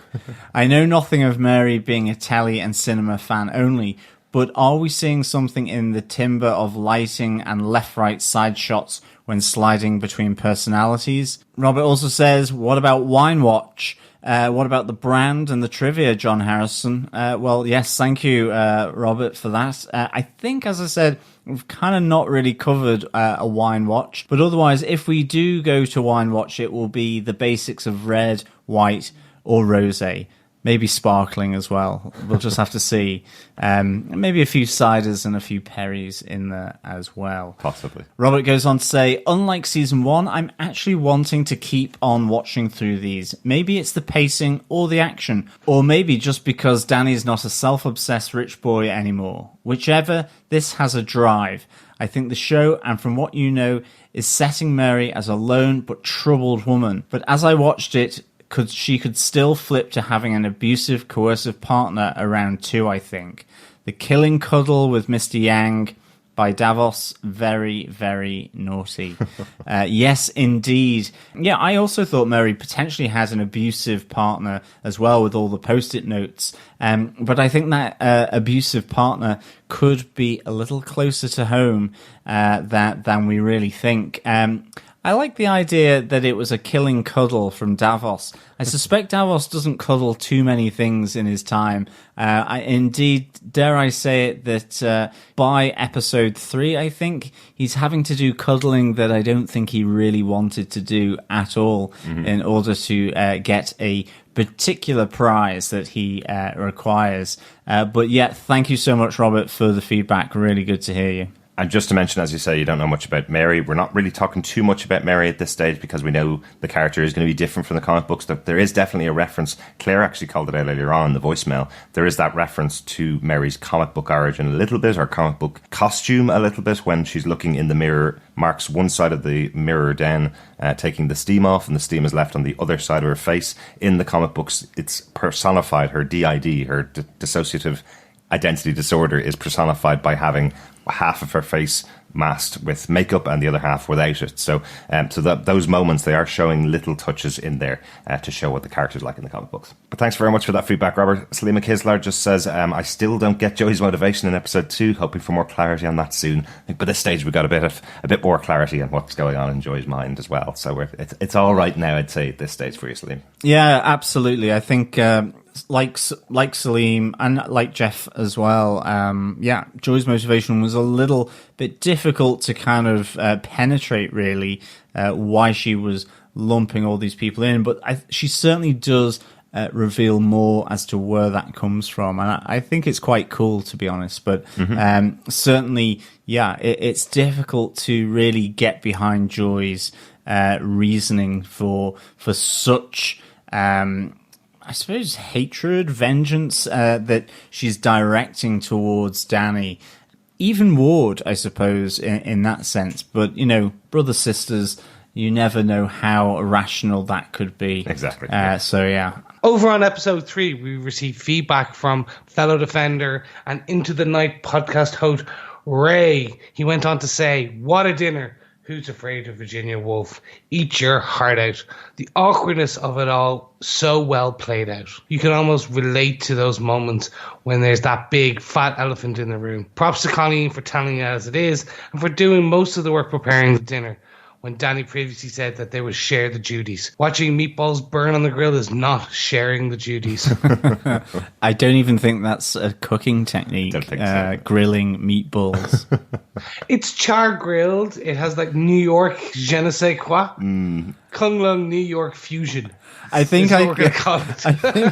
I know nothing of Mary being a telly and cinema fan only, but are we seeing something in the timbre of lighting and left-right side shots when sliding between personalities? Robert also says, what about Wine Watch? What about the brand and the trivia, John Harrison? Well, yes, thank you, Robert, for that. I think, as I said, we've kind of not really covered a Wine Watch. But otherwise, if we do go to Wine Watch, it will be the basics of red, white, or rosé. Maybe sparkling as well. We'll just have to see. Maybe a few ciders and a few perries in there as well.
Possibly.
Robert goes on to say, unlike season 1, I'm actually wanting to keep on watching through these. Maybe it's the pacing or the action, or maybe just because Danny's not a self-obsessed rich boy anymore. Whichever, this has a drive. I think the show, and from what you know, is setting Mary as a lone but troubled woman. But as I watched it, she could still flip to having an abusive, coercive partner around too, I think. The killing cuddle with Mr. Yang by Davos, very, very naughty. Yes, indeed. Yeah, I also thought Mary potentially had an abusive partner as well with all the post-it notes. But I think that abusive partner could be a little closer to home than we really think. I like the idea that it was a killing cuddle from Davos. I suspect Davos doesn't cuddle too many things in his time. Indeed, dare I say it, that by episode 3, I think, he's having to do cuddling that I don't think he really wanted to do at all in order to get a particular prize that he requires. But yeah, thank you so much, Robert, for the feedback. Really good to hear you.
And just to mention, as you say, you don't know much about Mary. We're not really talking too much about Mary at this stage because we know the character is going to be different from the comic books. There is definitely a reference. Claire actually called it out earlier on in the voicemail. There is that reference to Mary's comic book origin a little bit, or comic book costume a little bit, when she's looking in the mirror, marks one side of the mirror down, taking the steam off, and the steam is left on the other side of her face. In the comic books, it's personified. Her DID, her dissociative identity disorder, is personified by having half of her face masked with makeup and the other half without it. So those moments, they are showing little touches in there to show what the character's like in the comic books. But thanks very much for that feedback, Robert. Salima Kislar just says, I still don't get Joey's motivation in episode 2, hoping for more clarity on that soon. I think by this stage we've got a bit more clarity on what's going on in Joey's mind as well. So it's all right now, I'd say, at this stage for you, Salim.
Yeah, absolutely. I think like Salim and like Jeff as well, Joy's motivation was a little bit difficult to kind of penetrate, really, why she was lumping all these people in. But she certainly does reveal more as to where that comes from. And I think it's quite cool, to be honest. But certainly, it's difficult to really get behind Joy's reasoning for such... I suppose hatred, vengeance that she's directing towards Danny. Even Ward, I suppose, in that sense. But, brother, sisters, you never know how irrational that could be.
Exactly.
So, yeah.
Over on episode 3, we received feedback from fellow Defender and Into the Night podcast host Ray. He went on to say, what a dinner. Who's Afraid of Virginia Woolf? Eat your heart out. The awkwardness of it all, so well played out. You can almost relate to those moments when there's that big fat elephant in the room. Props to Colleen for telling it as it is and for doing most of the work preparing the dinner, when Danny previously said that they would share the duties. Watching meatballs burn on the grill is not sharing the duties.
I don't even think that's a cooking technique,
don't think so.
Grilling meatballs.
It's char grilled. It has like New York je ne sais quoi. Kunlun New York fusion.
I think I
could,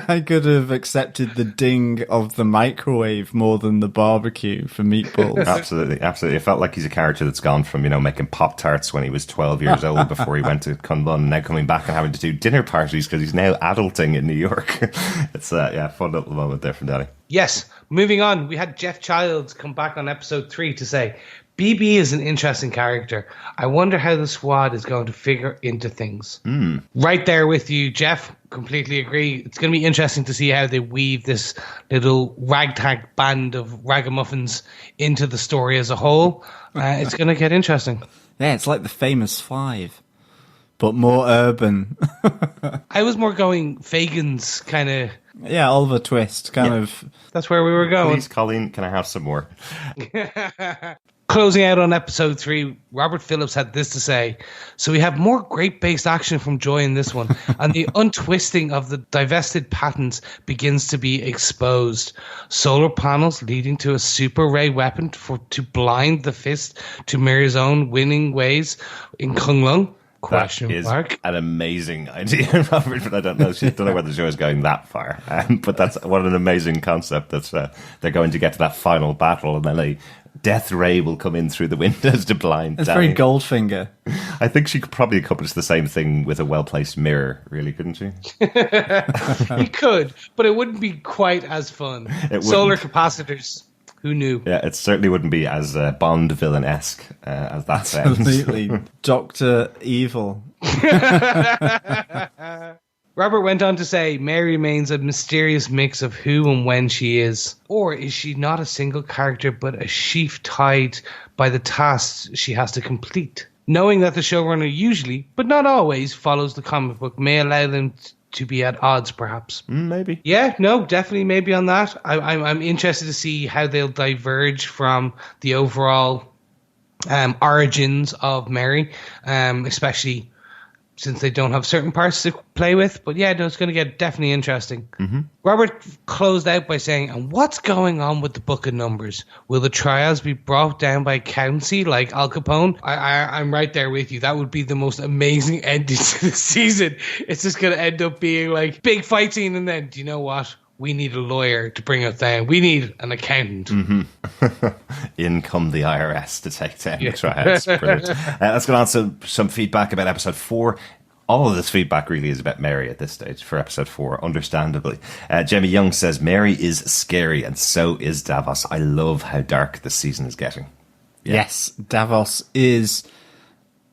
I could have accepted the ding of the microwave more than the barbecue for meatballs.
Absolutely, absolutely. It felt like he's a character that's gone from, making Pop-Tarts when he was 12 years old before he went to Kunlun, and now coming back and having to do dinner parties because he's now adulting in New York. It's fun little moment there from Danny.
Yes. Moving on, we had Jeff Childs come back on episode 3 to say, BB is an interesting character. I wonder how the squad is going to figure into things. Right there with you, Jeff. Completely agree. It's going to be interesting to see how they weave this little ragtag band of ragamuffins into the story as a whole. It's going to get interesting.
Yeah, it's like the famous five, but more urban.
I was more going Fagin's kind of...
Yeah, Oliver Twist, kind of.
That's where we were going.
Please, Colleen, can I have some more?
Closing out on episode 3, Robert Phillips had this to say. So we have more great-based action from Joy in this one, and the untwisting of the divested patents begins to be exposed. Solar panels leading to a super ray weapon to blind the fist to Mirror's own winning ways in Kunlun.
That is an amazing idea, Robert, but I don't know whether the show is going that far. But that's what an amazing concept. That's they're going to get to that final battle, and then a death ray will come in through the windows to blind.
It's
Danny.
very Goldfinger.
I think she could probably accomplish the same thing with a well-placed mirror, really, couldn't she?
He could, but it wouldn't be quite as fun. Solar capacitors. Who knew?
Yeah, it certainly wouldn't be as Bond villain-esque as that sounds.
Absolutely. Dr. Evil.
Robert went on to say, Mary remains a mysterious mix of who and when she is. Or is she not a single character, but a sheaf tied by the tasks she has to complete? Knowing that the showrunner usually, but not always, follows the comic book may allow them to be at odds, perhaps.
Maybe.
Yeah, no, definitely maybe on that. I'm interested to see how they'll diverge from the overall origins of Mary, especially since they don't have certain parts to play with. But yeah, no, it's going to get definitely interesting. Mm-hmm. Robert closed out by saying, and what's going on with the Book of Numbers? Will the trials be brought down by accountancy like Al Capone? I'm right there with you. That would be the most amazing ending to the season. It's just going to end up being like big fight scene, and then, do you know what? We need a lawyer to bring us down. We need an accountant.
Mm-hmm. In come the IRS to take down the trials. Brilliant. Let's get on to some feedback about episode 4. All of this feedback really is about Mary at this stage for episode 4, understandably. Jamie Young says, Mary is scary and so is Davos. I love how dark this season is getting. Yeah.
Yes, Davos is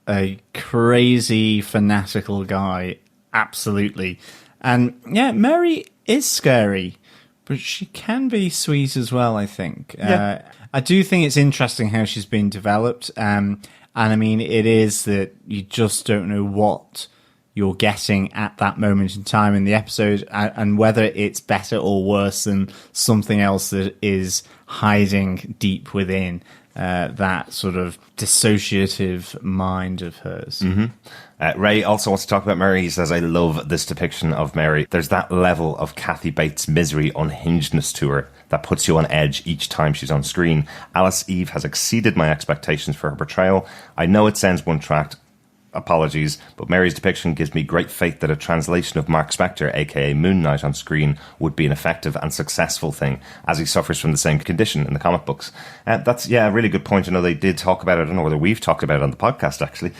a crazy, fanatical guy. Absolutely. And yeah, Mary is scary, but she can be sweet as well, I think. Yeah. I do think it's interesting how she's been developed. And I mean, it is that you just don't know what you're getting at that moment in time in the episode, and whether it's better or worse than something else that is hiding deep within that sort of dissociative mind of hers.
Mm-hmm. Ray also wants to talk about Mary. He says, I love this depiction of Mary. There's that level of Kathy Bates' misery unhingedness to her that puts you on edge each time she's on screen. Alice Eve has exceeded my expectations for her portrayal. I know it sounds one-tracked. Apologies, but Mary's depiction gives me great faith that a translation of Mark Spector, aka Moon Knight, on screen would be an effective and successful thing, as he suffers from the same condition in the comic books. That's, a really good point. I know they did talk about it. I don't know whether we've talked about it on the podcast, actually.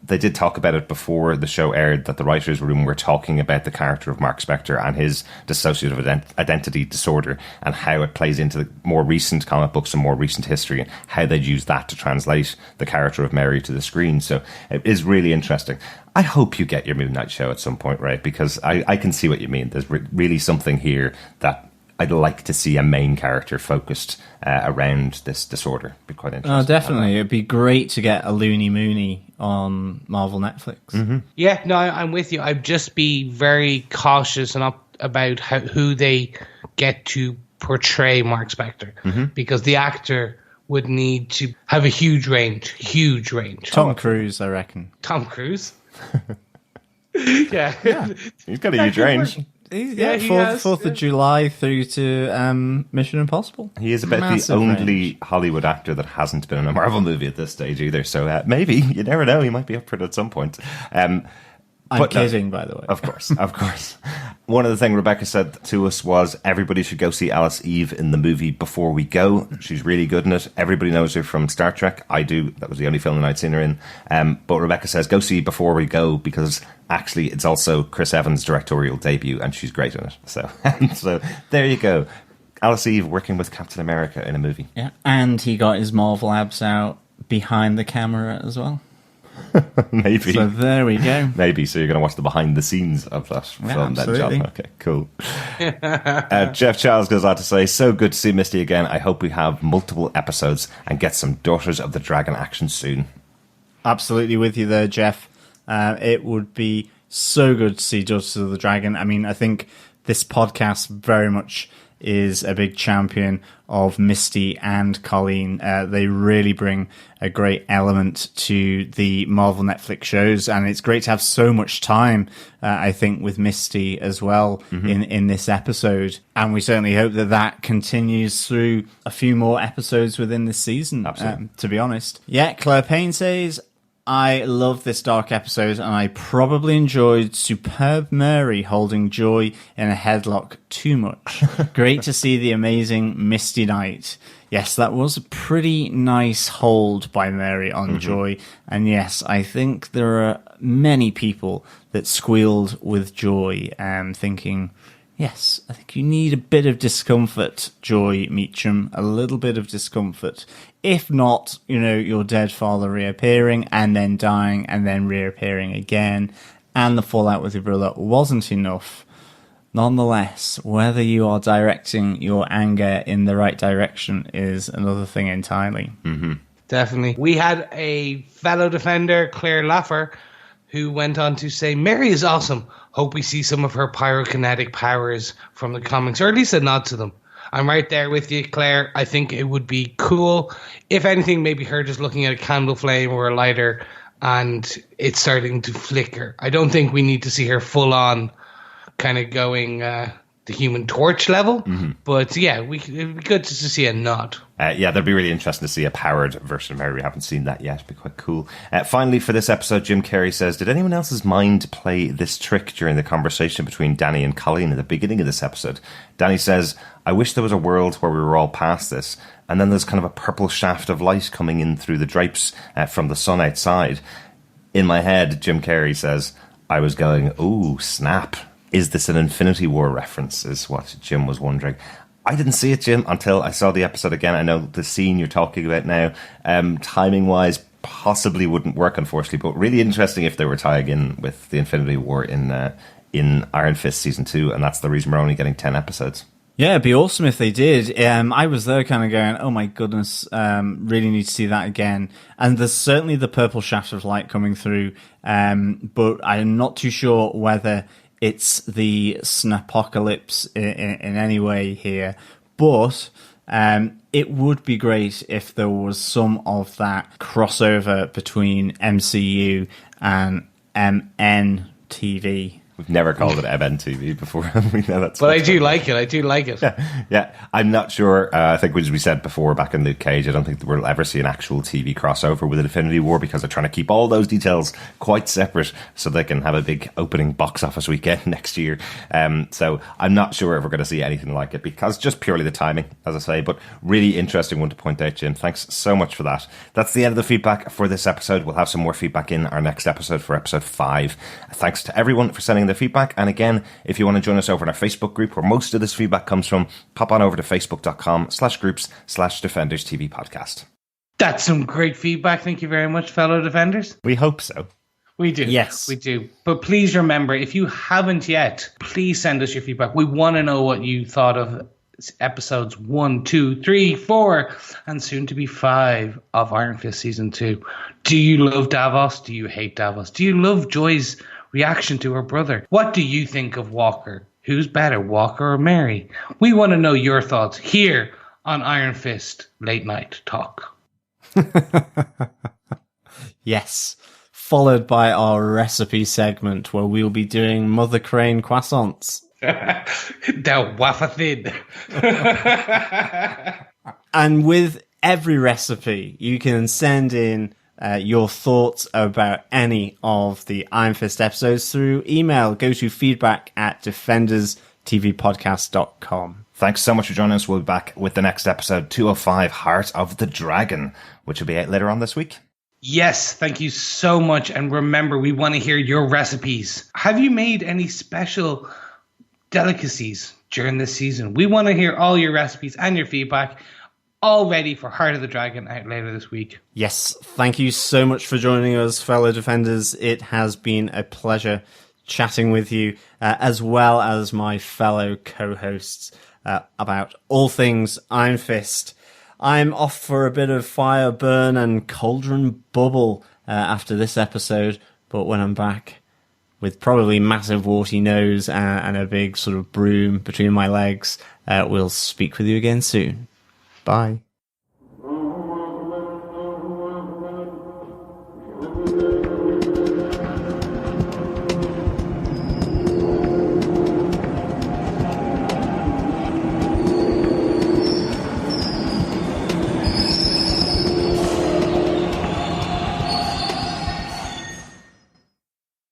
They did talk about it before the show aired, that the writers' room were talking about the character of Mark Spector and his dissociative identity disorder and how it plays into the more recent comic books and more recent history and how they'd use that to translate the character of Mary to the screen. So it is really interesting. I hope you get your Moon Knight show at some point, right? Because I can see what you mean. There's really something here that I'd like to see a main character focused around this disorder. It'd be quite interesting.
Oh, definitely. It'd be great to get a Looney Mooney on Marvel Netflix.
Mm-hmm.
Yeah, no, I'm with you. I'd just be very cautious about who they get to portray Mark Spector, because the actor would need to have a huge range.
Tom Cruise, I reckon.
Tom Cruise? yeah.
He's got a huge range.
He has. 4th of July through to Mission Impossible.
He is about the only Hollywood actor that hasn't been in a Marvel movie at this stage either. So maybe, you never know, he might be up for it at some point.
I'm kidding, by the way.
Of course, of course. One of the things Rebecca said to us was everybody should go see Alice Eve in the movie before we go. She's really good in it. Everybody knows her from Star Trek. I do. That was the only film that I'd seen her in. But Rebecca says go see Before We Go because actually it's also Chris Evans' directorial debut and she's great in it. So, so there you go. Alice Eve working with Captain America in a movie.
Yeah, and he got his Marvel abs out behind the camera as well.
Maybe.
So there we go.
Maybe. So you're going to watch the behind the scenes of that film
absolutely.
then, John. Okay, cool. Jeff Charles goes on to say, so good to see Misty again. I hope we have multiple episodes and get some Daughters of the Dragon action soon.
Absolutely with you there, Jeff. It would be so good to see Daughters of the Dragon. I mean, I think this podcast very much is a big champion of Misty and Colleen. They really bring a great element to the Marvel Netflix shows, and it's great to have so much time, I think, with Misty as well in this episode. And we certainly hope that that continues through a few more episodes within this season, to be honest. Yeah, Claire Payne says, I love this dark episode, and I probably enjoyed Superb Mary holding Joy in a headlock too much. Great to see the amazing Misty Knight. Yes, that was a pretty nice hold by Mary on Joy. And yes, I think there are many people that squealed with Joy, thinking, yes, I think you need a bit of discomfort, Joy Meacham, a little bit of discomfort. If not, you know, your dead father reappearing and then dying and then reappearing again, and the fallout with your brother wasn't enough. Nonetheless, whether you are directing your anger in the right direction is another thing entirely.
Definitely. We had a fellow defender, Claire Laffer, who went on to say, Mary is awesome. Hope we see some of her pyrokinetic powers from the comics, or at least a nod to them. I'm right there with you, Claire. I think it would be cool. If anything, maybe her just looking at a candle flame or a lighter and it's starting to flicker. I don't think we need to see her full on kind of going the Human Torch level. But yeah, it'd be good just to see a nod.
Yeah, that'd be really interesting to see a powered version of Mary. We haven't seen that yet. It'd be quite cool. Finally, for this episode, Jim Carrey says, did anyone else's mind play this trick during the conversation between Danny and Colleen at the beginning of this episode? Danny says, I wish there was a world where we were all past this. And then there's kind of a purple shaft of light coming in through the drapes from the sun outside. In my head, Jim Carrey says, I was going, ooh, snap. Is this an Infinity War reference, is what Jim was wondering. I didn't see it, Jim, until I saw the episode again. I know the scene you're talking about now, timing-wise, possibly wouldn't work, unfortunately, but really interesting if they were tying in with the Infinity War in Iron Fist Season 2, and that's the reason we're only getting 10 episodes.
Yeah, it'd be awesome if they did. I was there kind of going, oh my goodness, really need to see that again. And there's certainly the purple shaft of light coming through, but I'm not too sure whether it's the Snapocalypse in any way here. But it would be great if there was some of that crossover between MCU and MNTV.
We've never called it MNTV before. We know that's.
But I do like it. I do like it.
Yeah. I'm not sure. I think, as we said before back in Luke Cage, I don't think we'll ever see an actual TV crossover with Infinity War because they're trying to keep all those details quite separate so they can have a big opening box office weekend next year. So I'm not sure if we're going to see anything like it because just purely the timing, as I say. But really interesting one to point out, Jim. Thanks so much for that. That's the end of the feedback for this episode. We'll have some more feedback in our next episode for episode 5. Thanks to everyone for sending their feedback. And again, if you want to join us over in our Facebook group where most of this feedback comes from, pop on over to facebook.com/groups/Defenders TV podcast.
That's some great feedback. Thank you very much, fellow Defenders.
We hope so.
We do.
Yes.
We do. But please remember, if you haven't yet, please send us your feedback. We want to know what you thought of episodes 1, 2, 3, 4, and soon to be 5 of Iron Fist Season 2. Do you love Davos? Do you hate Davos? Do you love Joy's reaction to her brother? What do you think of Walker? Who's better, Walker or Mary? We want to know your thoughts here on Iron Fist Late Night Talk.
Yes. Followed by our recipe segment where we'll be doing Mother Crane croissants.
They're wafer thin.
And with every recipe, you can send in your thoughts about any of the Iron Fist episodes through email. Go to feedback@defenderstvpodcast.com.
Thanks so much for joining us. We'll be back with the next episode, 205, Heart of the Dragon, which will be out later on this week.
Yes, thank you so much. And remember, we want to hear your recipes. Have you made any special delicacies during this season? We want to hear all your recipes and your feedback, all ready for Heart of the Dragon out later this week.
Yes, thank you so much for joining us, fellow defenders. It has been a pleasure chatting with you, as well as my fellow co-hosts, about all things Iron Fist. I'm off for a bit of fire burn and cauldron bubble after this episode, but when I'm back with probably massive warty nose and a big sort of broom between my legs, we'll speak with you again soon. Bye.